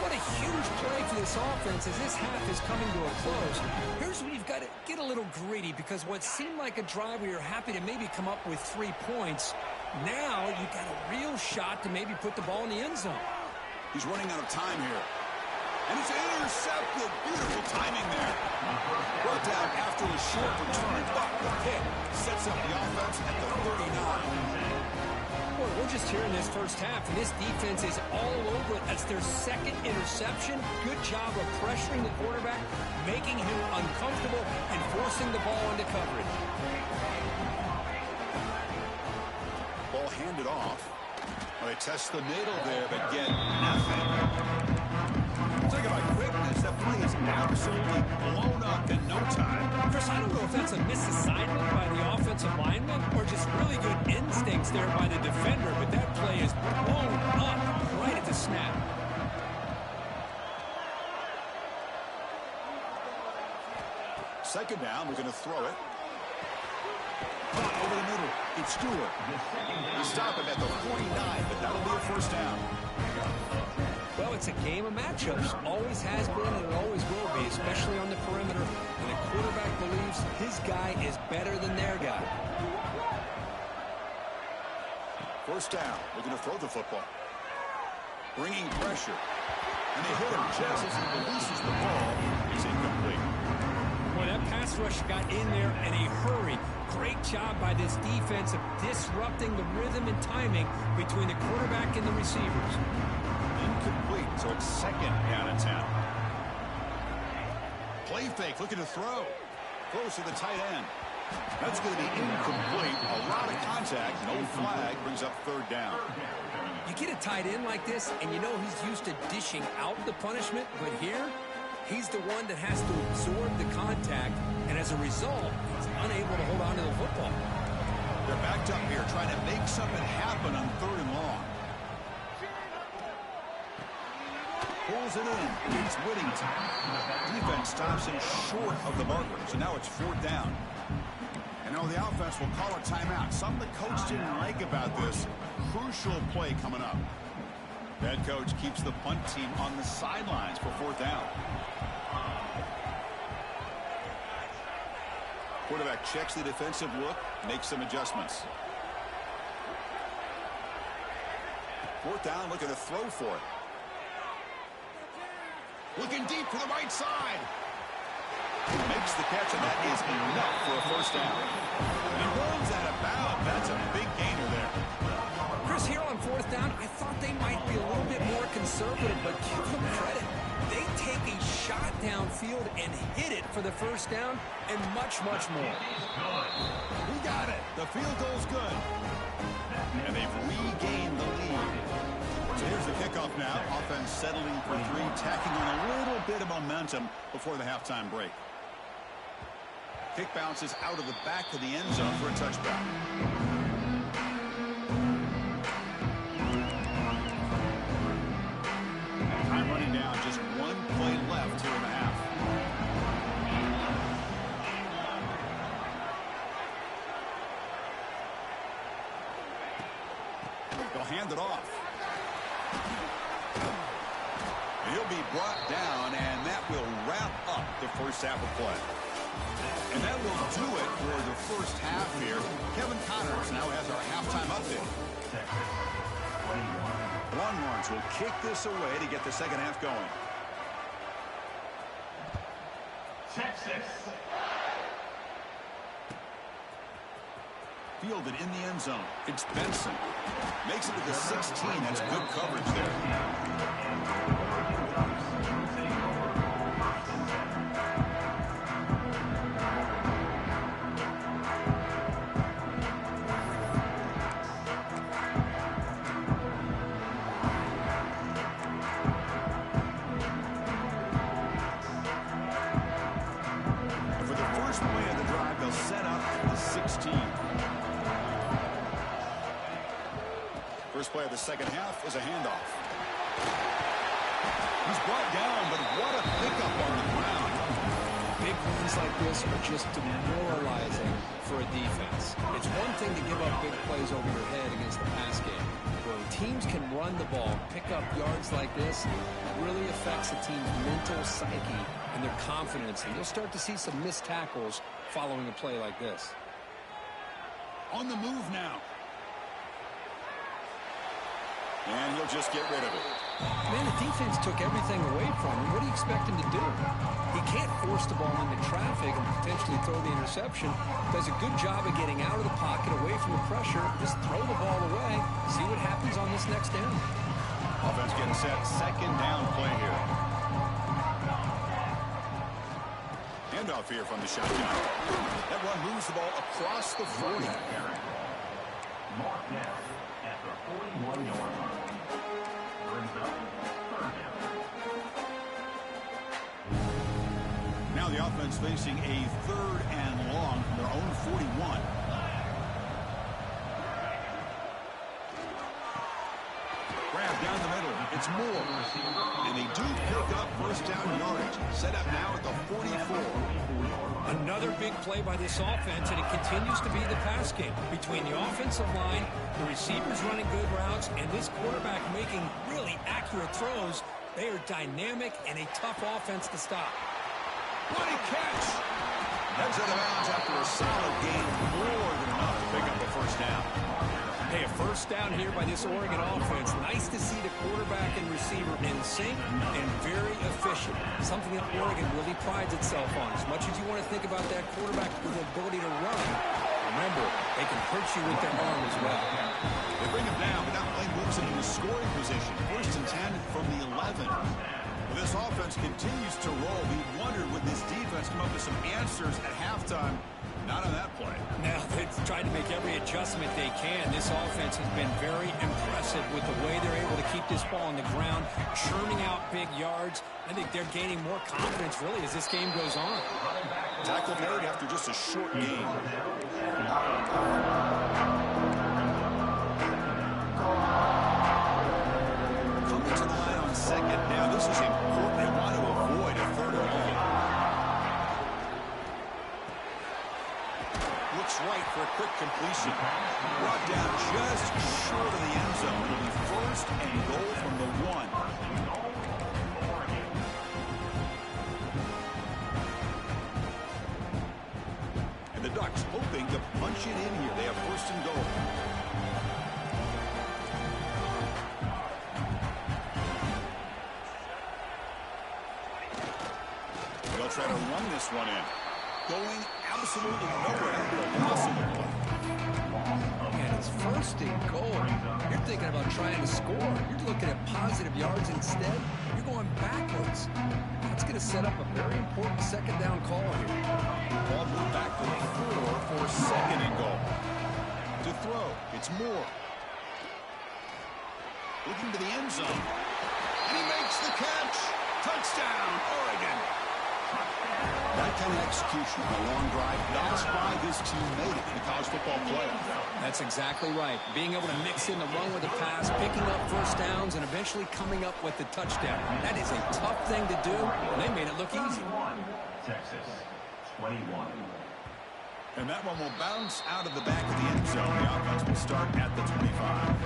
B: What a huge play for this offense as this half is coming to a close. Here's where you've got to get a little gritty, because what seemed like a drive where you're happy to maybe come up with 3 points, now you've got a real shot to maybe put the ball in the end zone.
A: He's running out of time here. And it's intercepted. Beautiful timing there. Brought down after a short return, but the pick sets up the offense at the 39.
B: Boy, we're just here in this first half, and this defense is all over it. That's their second interception. Good job of pressuring the quarterback, making him uncomfortable, and forcing the ball into coverage.
A: hand it off. Well, they test the middle there, but get nothing. Talk about quickness. That play is absolutely blown up in no time.
B: Chris, I don't know if that's a misassignment by the offensive lineman or just really good instincts there by the defender, but that play is blown up right at the snap.
A: Second down, we're going to throw it. Caught over the middle. It's Stewart. We stop him at the 49, but that'll be a first down.
B: Well, it's a game of matchups. Always has been and it always will be, especially on the perimeter. And the quarterback believes his guy is better than their guy.
A: First down. We're going to throw the football. Bringing pressure. And they hit him just as he releases the ball. It's incomplete.
B: Boy, that pass rush got in there in a hurry. Great job by this defense of disrupting the rhythm and timing between the quarterback and the receivers.
A: Incomplete, so it's second down and 10. Play fake, looking to throw. Throws to the tight end. That's going to be incomplete. A lot of contact, no flag, brings up third down.
B: You get a tight end like this, and you know he's used to dishing out the punishment, but here, he's the one that has to absorb the contact, and as a result, he's unable to hold on to the football.
A: They're backed up here, trying to make something happen on third and long. Pulls it in. It's Whittington. Defense stops him short of the marker, so now it's fourth down. And now the offense will call a timeout. Something the coach didn't like about this. Crucial play coming up. Head coach keeps the punt team on the sidelines for fourth down. Quarterback checks the defensive look, makes some adjustments. Fourth down, looking to throw for it. Looking deep for the right side. Makes the catch, and that is enough for a first down. And he runs out of bounds. That's a big gainer there.
B: Chris, here on fourth down, I thought they might be a little bit more conservative, but give them credit. They take a shot downfield and hit it for the first down and much, much more.
A: We got it. The field goal's good. And they've regained the lead. So here's the kickoff now. Offense settling for three, tacking on a little bit of momentum before the halftime break. Kick bounces out of the back of the end zone for a touchback. Time running down, just one play left here in the half. They'll hand it off. He'll be brought down, and that will wrap up the first half of play. And that will do it for the first half here. Kevin Connors now has our halftime update. Longhorns will kick this away to get the second half going.
C: Texas.
A: Fielded in the end zone. It's Benson. Makes it to the 16. That's good coverage there. First play of the second half is a handoff. He's brought down, but what a pickup on the ground.
B: Big runs like this are just demoralizing for a defense. It's one thing to give up big plays over your head against the pass game. When teams can run the ball, pick up yards like this, it really affects the team's mental psyche and their confidence. And you'll start to see some missed tackles following a play like this.
A: On the move now. And he'll just get rid of it.
B: Man, the defense took everything away from him. What do you expect him to do? He can't force the ball into traffic and potentially throw the interception. Does a good job of getting out of the pocket, away from the pressure. Just throw the ball away. See what happens on this next down.
A: Offense getting set. Second down play here. Handoff here from the shotgun. That one moves the ball across the 40.
C: Mark now at
A: offense facing a 3rd and long from their own 41. Grab down the middle. It's Moore. And they do pick up first down yardage. Set up now at the 44.
B: Another big play by this offense, and it continues to be the pass game. Between the offensive line, the receivers running good routes, and this quarterback making really accurate throws, they are dynamic and a tough offense to stop.
A: What a catch! Heads out of bounds after a solid gain, more than enough to pick up a first down.
B: Hey, a first down here by this Oregon offense. Nice to see the quarterback and receiver in sync and very efficient. Something that Oregon really prides itself on. As much as you want to think about that quarterback with the ability to run, remember, they can hurt you with their arm as well.
A: They bring him down, but that play moves him into scoring position. First and 10 from the 11. Well, this offense continues to roll. We wondered, would this defense come up with some answers at halftime? Not on that play.
B: Now, they've tried to make every adjustment they can. This offense has been very impressive with the way they're able to keep this ball on the ground, churning out big yards. I think they're gaining more confidence, really, as this game goes on.
A: Tackle made after just a short game. Coming to the line on second. Now, this is important. They want to avoid a 3rd and long. Looks right for a quick completion. Brought down just short of the end zone. It'll be 1st and goal from the 1. And the Ducks hoping to punch it in here. They have 1st and goal. They'll try to run this one in. Going absolutely nowhere possible.
B: And it's 1st and goal. You're thinking about trying to score. You're looking at positive yards instead. You're going backwards. That's going to set up a very important 2nd down call here.
A: Ball moved back to the 4 for 2nd and goal. To throw, it's Moore. Looking to the end zone. And he makes the catch. Touchdown, Oregon. That kind of execution, a long drive, that's why this team made it in the college football playoff.
B: That's exactly right. Being able to mix in the run with the pass, picking up first downs, and eventually coming up with the touchdown. That is a tough thing to do, and they made it look easy.
C: Texas, 21.
A: And that one will bounce out of the back of the end zone. The offense will start at the 25.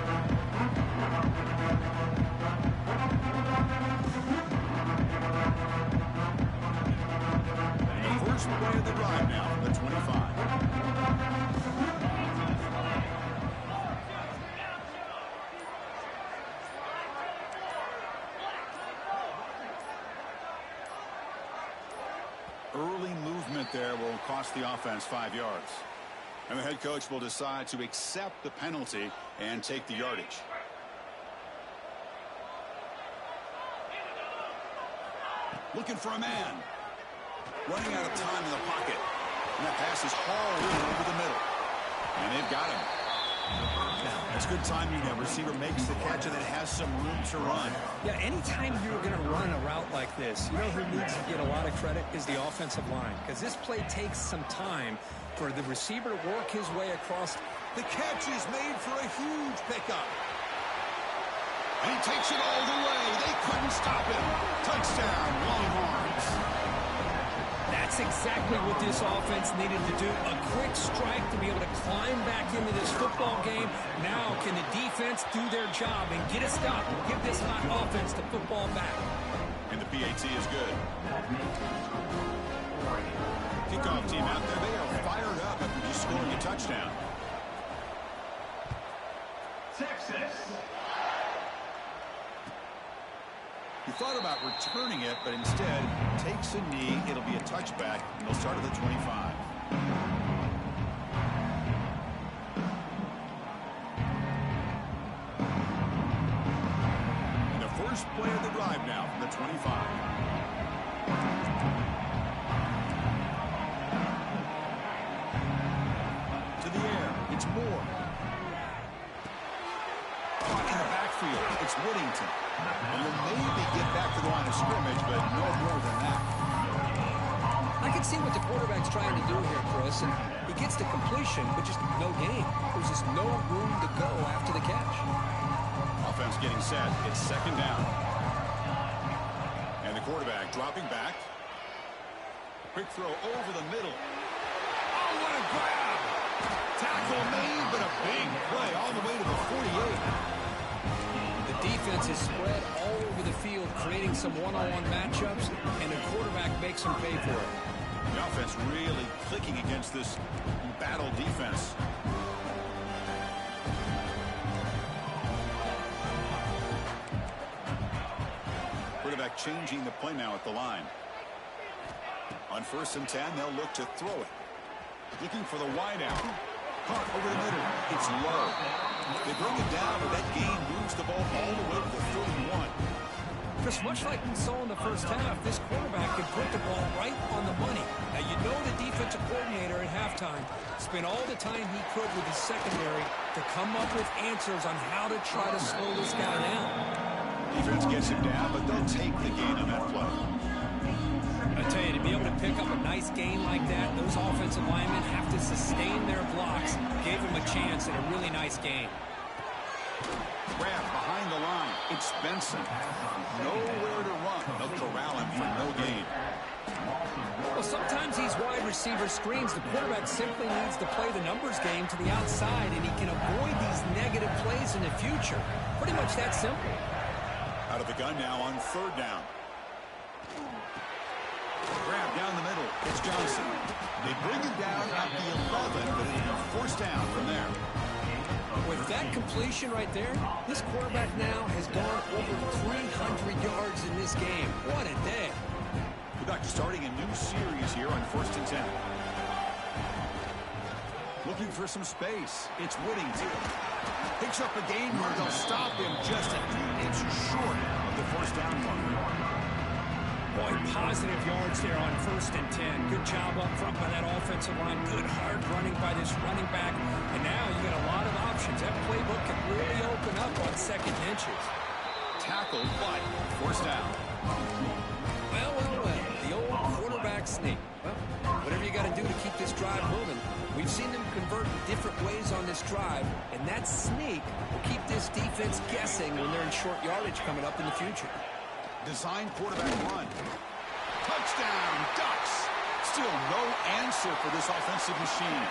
A: First play of the drive now from the 25. Early movement there will cost the offense 5 yards. And the head coach will decide to accept the penalty and take the yardage. Looking for a man. Running out of time in the pocket. And that pass is hauled in over the middle. And they've got him. Now, that's good timing. That receiver makes the catch and then has some room to run.
B: Yeah, anytime you're going to run a route like this, you know who needs to get a lot of credit is the offensive line. Because this play takes some time for the receiver to work his way across.
A: The catch is made for a huge pickup. And he takes it all the way. They couldn't stop him. Touchdown, Longhorns.
B: That's exactly what this offense needed to do. A quick strike to be able to climb back into this football game. Now can the defense do their job and get a stop and give this hot offense the football back?
A: And the PAT is good. Kickoff team out there. They are fired up after just scoring a touchdown.
C: Texas.
A: He thought about returning it, but instead takes a knee. It'll be a touchback, and they'll start at the 25. And the first play of the drive now from the 25. To the air, it's Moore. Caught in the backfield, it's Whittington. And will maybe get back to the line of scrimmage, but no more than that.
B: I can can see what the quarterback's trying to do here, Chris, and he gets the completion, but just no gain. There's just no room to go after the catch.
A: Offense getting set. It's second down. And the quarterback dropping back. Quick throw over the middle. Oh, what a grab! Tackle made, but a big play all the way to the 48.
B: The defense is spread all over the field, creating some one-on-one matchups, and the quarterback makes them pay for it.
A: The offense really clicking against this battle defense. Quarterback changing the play now at the line. On 1st and 10, they'll look to throw it. Looking for the wide out. Caught over the middle. It's low. They bring it down, but that gain moves the ball all the way to the 31.
B: Chris, much like we saw in the first half, this quarterback can put the ball right on the money. Now, you know the defensive coordinator at halftime spent all the time he could with his secondary to come up with answers on how to try to slow this guy down.
A: Defense gets him down, but they'll take the gain on that play.
B: I tell you, to be able to pick up a nice gain like that, those offensive linemen have to sustain their blocks. Gave him a chance at a really nice game.
A: Grab behind the line. It's Benson. Nowhere to run. They'll corral him for no gain.
B: Well, sometimes these wide receiver screens, the quarterback simply needs to play the numbers game to the outside, and he can avoid these negative plays in the future. Pretty much that simple.
A: Out of the gun now on 3rd down. Grab down the middle. It's Johnson. They bring him down at the 11, but it'll be forced down from there.
B: With that completion right there, this quarterback now has gone over 300 yards in this game. What a day.
A: We're back to starting a new series here on 1st and 10. Looking for some space. It's Whittington. Picks up a gain here. They'll stop him just a few inches short of the 1st down mark.
B: Boy, positive yards there on 1st and 10. Good job up front by that offensive line. Good hard running by this running back. And now you got a lot of options. That playbook can really open up on 2nd inches.
A: Tackled, but 1st down.
B: Well. The old quarterback sneak. Well, whatever you got to do to keep this drive moving. We've seen them convert in different ways on this drive, and that sneak will keep this defense guessing when they're in short yardage coming up in the future.
A: Design quarterback run. Touchdown, Ducks. Still no answer for this offensive machine.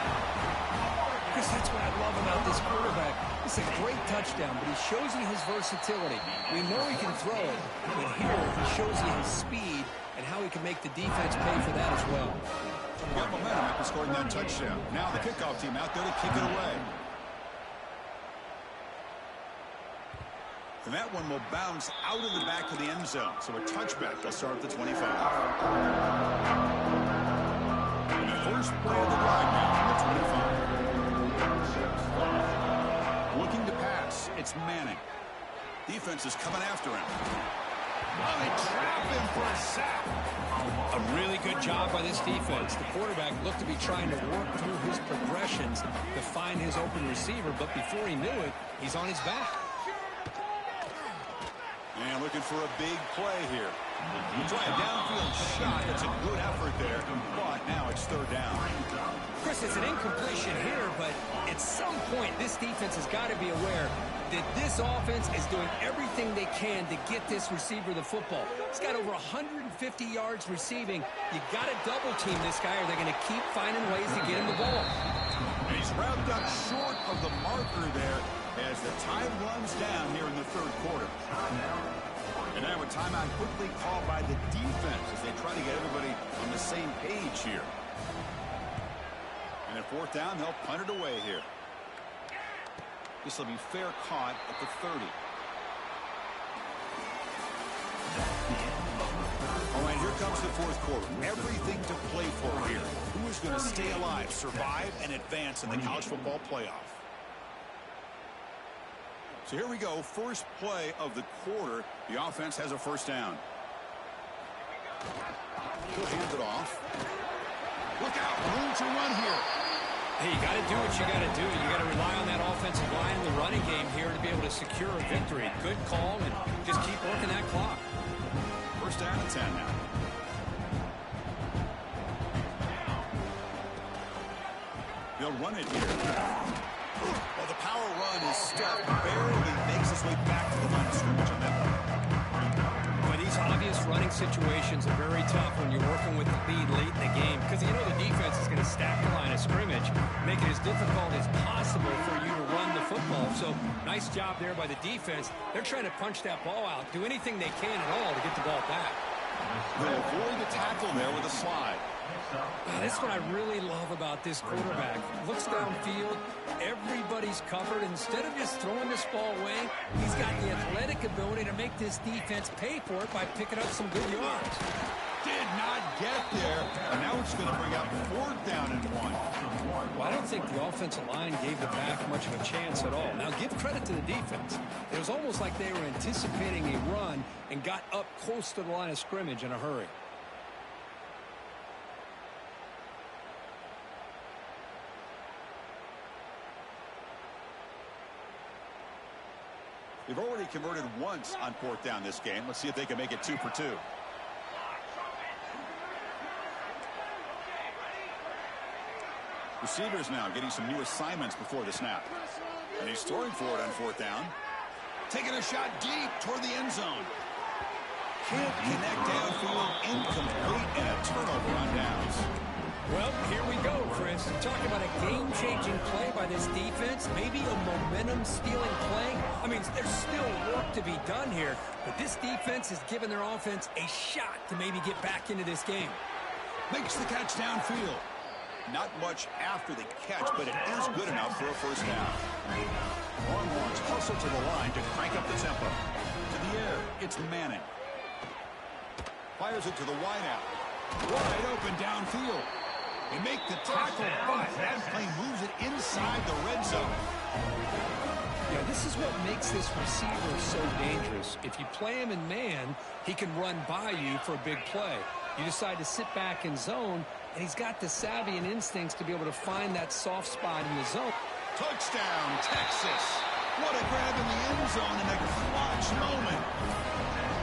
B: Chris, that's what I love about this quarterback. It's a great touchdown, but he shows you his versatility. We know he can throw it, but here he shows you his speed and how he can make the defense pay for that as well.
A: Got momentum after scoring that touchdown. Now the kickoff team out there to kick it away. And that one will bounce out of the back of the end zone. So a touchback. They'll start at the 25. And the first play of the drive now from the 25. Looking to pass. It's Manning. Defense is coming after him. Oh, they trap him for a sack.
B: A really good job by this defense. The quarterback looked to be trying to work through his progressions to find his open receiver, but before he knew it, he's on his back.
A: And looking for a big play here. Try a downfield shot. That's a good effort there, but now it's 3rd down.
B: Chris, it's an incompletion here, but at some point, this defense has got to be aware that this offense is doing everything they can to get this receiver the football. He's got over 150 yards receiving. You got to double team this guy, or they're going to keep finding ways to get him the ball.
A: And he's wrapped up short of the marker there as the time runs down here in the 3rd quarter. And now a timeout quickly called by the defense as they try to get everybody on the same page here. And at 4th down, they'll punt it away here. This will be fair caught at the 30. All right, here comes the 4th quarter. Everything to play for here. Who is going to stay alive, survive, and advance in the college football playoff? So here we go. First play of the quarter. The offense has a 1st down. He'll hand it off. Look out. Room to run here.
B: Hey, you got to do what you got to do. You got to rely on that offensive line in the running game here to be able to secure a victory. Good call, and just keep working that clock.
A: 1st down and 10 now. They'll run it here. Well, the power run is stuffed. Barely makes his way back to the line of scrimmage on that one.
B: But these obvious running situations are very tough when you're working with the lead late in the game, because you know the defense is going to stack the line of scrimmage, make it as difficult as possible for you to run the football. So nice job there by the defense. They're trying to punch that ball out, do anything they can at all to get the ball back.
A: They'll avoid the tackle there with a slide.
B: That's what I really love about this quarterback. Looks downfield, everybody's covered. Instead of just throwing this ball away, he's got the athletic ability to make this defense pay for it by picking up some good yards.
A: Did not get there, and now it's going to bring up 4th down and 1.
B: Well, I don't think the offensive line gave the back much of a chance at all. Now, give credit to the defense. It was almost like they were anticipating a run and got up close to the line of scrimmage in a hurry.
A: They've already converted once on 4th down this game. Let's see if they can make it 2 for 2. Receivers now getting some new assignments before the snap. And he's throwing for it on 4th down. Taking a shot deep toward the end zone. Can't connect downfield, incomplete, and a turnover on downs.
B: Well, here we go, Chris. Talk about a game-changing play by this defense, maybe a momentum-stealing play. I mean, there's still work to be done here, but this defense has given their offense a shot to maybe get back into this game.
A: Makes the catch downfield. Not much after the catch, but it is good enough for a 1st down. Longhorns hustle to the line to crank up the tempo. To the air, it's Manning. Fires it to the wideout. Wide open downfield. They make the tackle, but that play moves it inside the red zone.
B: Yeah, this is what makes this receiver so dangerous. If you play him in man, he can run by you for a big play. You decide to sit back in zone, and he's got the savvy and instincts to be able to find that soft spot in the zone.
A: Touchdown, Texas. What a grab in the end zone in a clutch moment.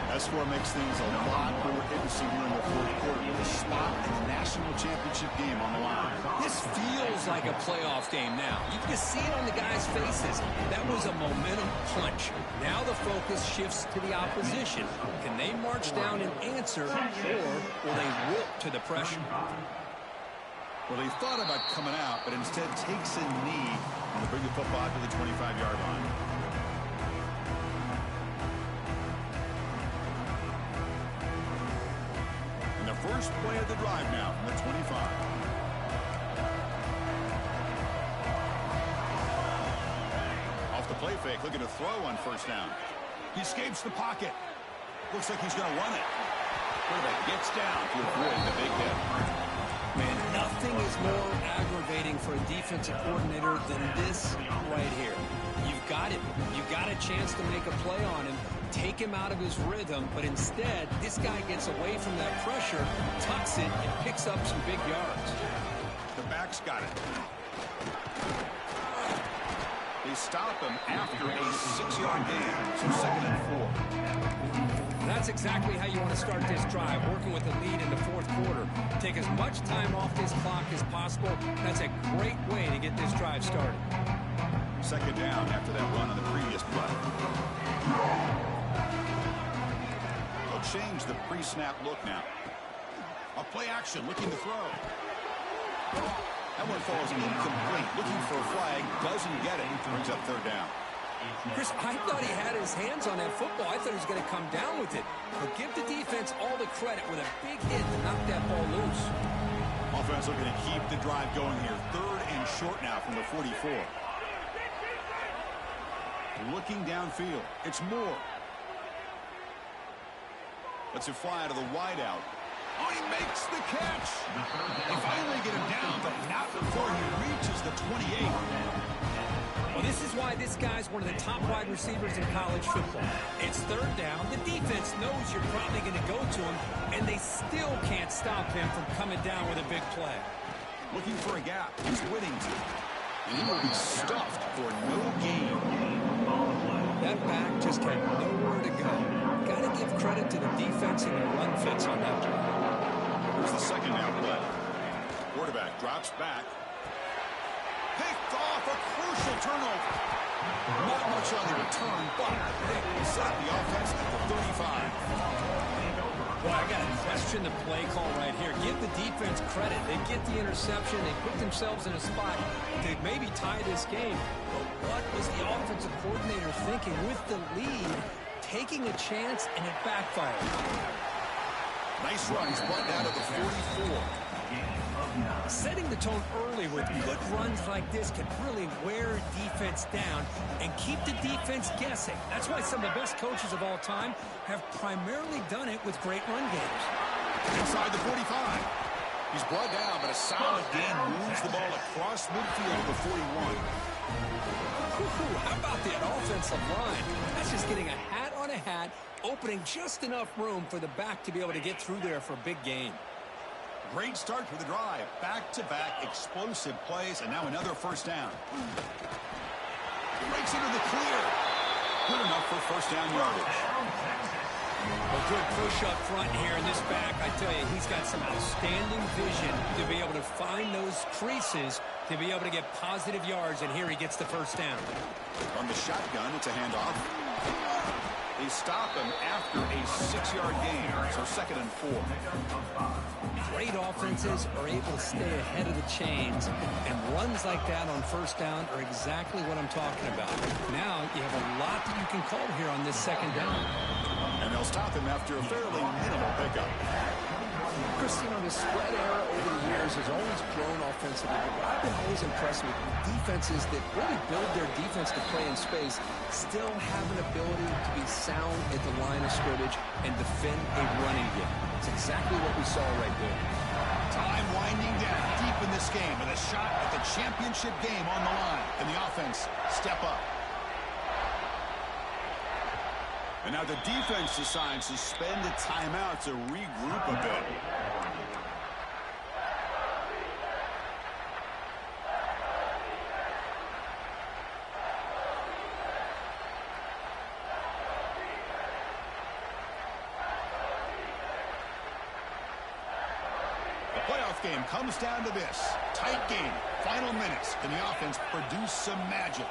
A: That score makes things a lot more interesting here in the 4th quarter with a spot in the national championship game on the line.
B: This feels like a playoff game now. You can just see it on the guys' faces. That was a momentum punch. Now the focus shifts to the opposition. Can they march down and answer, or will they wilt to the pressure?
A: Well, he thought about coming out, but instead takes a knee and bring the football to the 25-yard line. And the first play of the drive now from the 25. Off the play fake, looking to throw on 1st down. He escapes the pocket. Looks like he's going to run it. Quarterback gets down to avoid the big hit.
B: Man, nothing is more aggravating for a defensive coordinator than this right here. You've got him. You've got a chance to make a play on him, take him out of his rhythm, but instead, this guy gets away from that pressure, tucks it, and picks up some big yards.
A: The back's got it. They stop him after a 6-yard gain, so 2nd and 4.
B: That's exactly how you want to start this drive, working with the lead in the 4th quarter. Take as much time off this clock as possible. That's a great way to get this drive started.
A: 2nd down after that run on the previous play. They'll change the pre-snap look now. A play action, looking to throw. That one falls incomplete. Looking for a flag, doesn't get it. Brings up 3rd down.
B: Chris, I thought he had his hands on that football. I thought he was going to come down with it. But give the defense all the credit with a big hit to knock that ball loose.
A: Offense looking to keep the drive going here. 3rd and short now from the 44. Looking downfield. It's Moore. Lets it fly out of the wideout. Oh, he makes the catch. They finally get him down, but not before he reaches the 28.
B: Well, this is why this guy's one of the top wide receivers in college football. It's 3rd down. The defense knows you're probably going to go to him, and they still can't stop him from coming down with a big play.
A: Looking for a gap. He's Whittington. And he will be stuffed for no gain.
B: That back just had nowhere to go. Got to give credit to the defense and the run fits on that drive.
A: Here's the 2nd down play. Quarterback drops back. Picked off, a crucial turnover. Not much on the return, but they will set up the offense at the 35.
B: Well, I got to question the play call right here. Give the defense credit. They get the interception. They put themselves in a spot to maybe tie this game. But what was the offensive coordinator thinking with the lead, taking a chance, and it backfired?
A: Nice runs brought down to the 44.
B: Setting the tone early with good runs like this can really wear defense down and keep the defense guessing. That's why some of the best coaches of all time have primarily done it with great run games.
A: Inside the 45. He's brought down, but a solid gain moves the ball across midfield to the 41.
B: How about that offensive line? That's just getting a hat on a hat, opening just enough room for the back to be able to get through there for a big gain.
A: Great start to the drive. Back-to-back explosive plays, and now another first down. Breaks into the clear. Good enough for first down yardage.
B: A good push up front here in this back. I tell you, he's got some outstanding vision to be able to find those creases to be able to get positive yards, and here he gets the first down.
A: On the shotgun, it's a handoff. They stop him after a 6-yard gain, so 2nd and 4.
B: Great offenses are able to stay ahead of the chains, and runs like that on first down are exactly what I'm talking about. Now you have a lot that you can call here on this 2nd down.
A: And they'll stop him after a fairly minimal pickup.
B: Chris, you know, the spread era over the years has always grown offensively, but I've been always impressed with defenses that really build their defense to play in space, still have an ability to be sound at the line of scrimmage and defend a running game. It's exactly what we saw right there.
A: Time winding down deep in this game with a shot at the championship game on the line. And the offense step up. And now the defense decides to spend a timeout to regroup a bit. The playoff game comes down to this. Tight game. Final minutes. Can the offense produce some magic?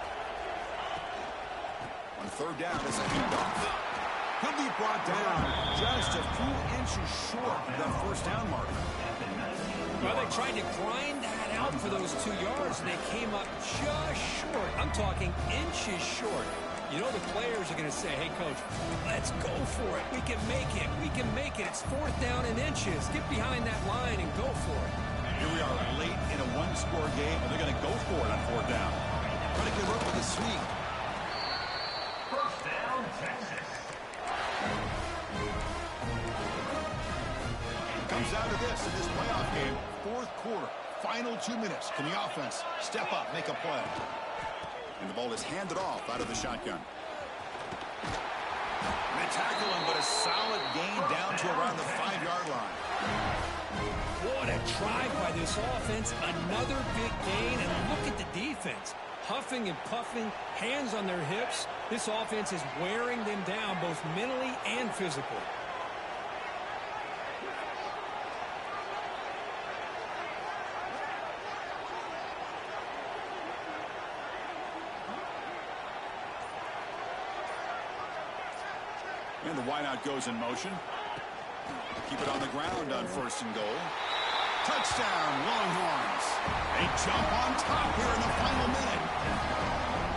A: On 3rd down, it's a handoff. He'll be brought down just a few inches short of that first down marker.
B: Well, they tried to grind that out for those 2 yards, and they came up just short. I'm talking inches short. You know the players are going to say, hey, Coach, let's go for it. We can make it. We can make it. It's 4th down in inches. Get behind that line and go for it.
A: Here we are late in a 1-score game, and they're going to go for it on 4th down. Trying to get up with a sneak.
C: First down, Texas.
A: Comes down to this in this playoff game. 4th quarter. Final 2 minutes. Can the offense step up, make a play? And the ball is handed off out of the shotgun. They tackle him, but a solid gain down to around the 5-yard line.
B: What a drive by this offense. Another big gain, and look at the defense. Huffing and puffing, hands on their hips. This offense is wearing them down both mentally and physically.
A: And the wideout goes in motion. Keep it on the ground on 1st and goal. Touchdown, Longhorns. They jump on top here in the final minute.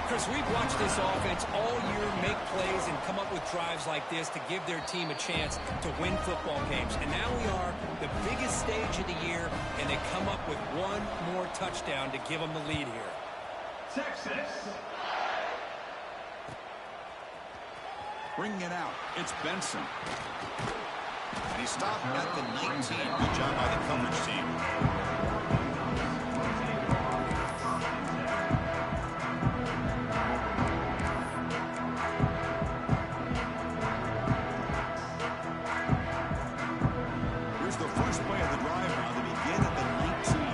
B: Chris, we've watched this offense all year make plays and come up with drives like this to give their team a chance to win football games. And now we are the biggest stage of the year, and they come up with one more touchdown to give them the lead here.
C: Texas.
A: Bringing it out, it's Benson. And he stopped at the 19. Good job by the coverage team. Here's the first play of the drive now. They begin at the 19.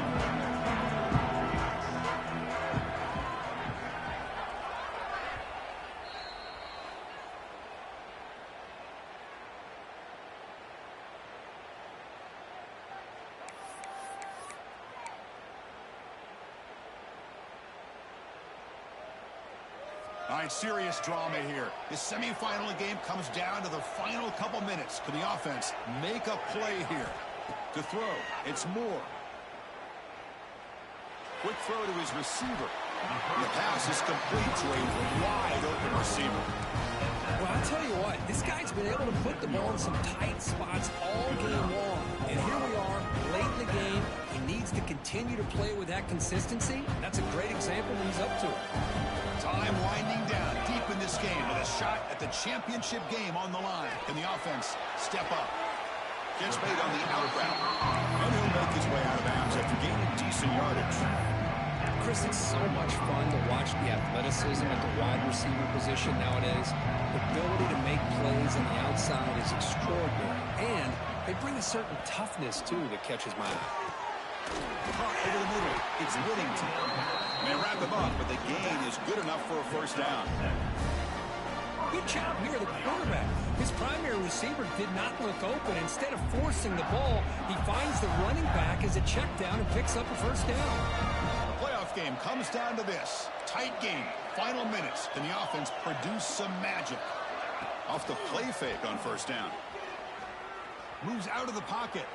A: All right, serious drama here. This semifinal game comes down to the final couple minutes. Can the offense make a play here? To throw, it's Moore. Quick throw to his receiver. And the pass is complete to a wide-open receiver.
B: Well, I'll tell you what, this guy's been able to put the ball in some tight spots all game long. And here we are, late in the game. He needs to continue to play with that consistency. That's a great example when he's up to it.
A: Time winding down deep in this game with a shot at the championship game on the line. Can the offense step up? Gets made on the out route. And he'll make his way out of bounds after gaining decent yardage.
B: Chris, it's so much fun to watch the athleticism at the wide receiver position nowadays. The ability to make plays on the outside is extraordinary. And they bring a certain toughness, too, that catches my eye.
A: Caught over the middle. It's Whittington. May wrap him up, but the gain is good enough for a first down.
B: Good job here, the quarterback. His primary receiver did not look open. Instead of forcing the ball, he finds the running back as a check down and picks up a first down.
A: The playoff game comes down to this. Tight game. Final minutes. Can the offense produce some magic? Off the play fake on first down. Moves out of the pocket.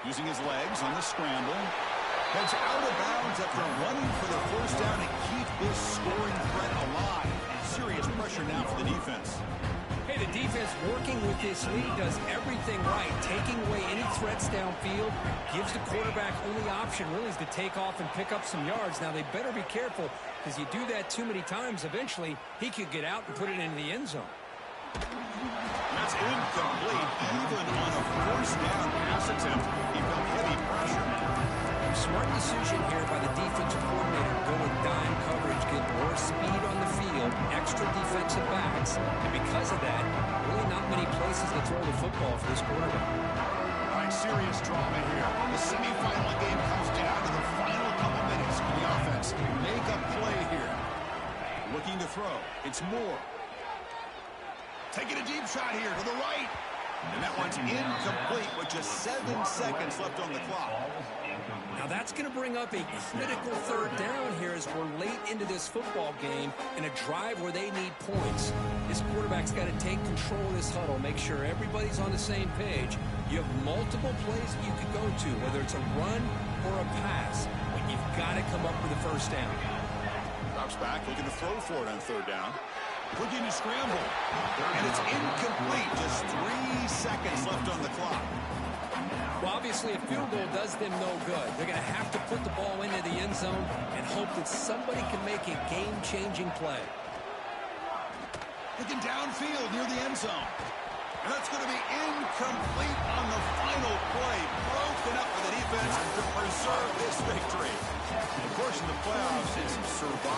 A: Using his legs on the scramble. Heads out of bounds after running for the first down to keep his scoring threat alive. Serious pressure now for the defense.
B: Hey, the defense working with this lead does everything right. Taking away any threats downfield. Gives the quarterback only option really is to take off and pick up some yards. Now, they better be careful because you do that too many times. Eventually, he could get out and put it into the end zone.
A: That's incomplete. Even on a first down pass attempt, he felt heavy pressure.
B: Smart decision here by the defensive coordinator. Go with dime coverage, get more speed on the field, extra defensive backs, and because of that, really not many places to throw the football for this quarterback.
A: All right, serious drama here. The semifinal game comes down to the final couple minutes. Can the offense make a play here? Looking to throw. It's Moore. Taking a deep shot here to the right. And that one's incomplete with just 7 seconds left on the clock.
B: Now that's going to bring up a critical third down here as we're late into this football game in a drive where they need points. This quarterback's got to take control of this huddle, make sure everybody's on the same page. You have multiple plays that you could go to, whether it's a run or a pass, but you've got to come up with a first down.
A: Drops back, looking to throw for it on third down. Looking to scramble. And it's incomplete. Just 3 seconds left on the clock.
B: Well, obviously, a field goal does them no good. They're going to have to put the ball into the end zone and hope that somebody can make a game-changing play.
A: Looking downfield near the end zone. And that's going to be incomplete on the final play. Broken up for the defense to preserve this victory. Of course, in the playoffs, it's survival.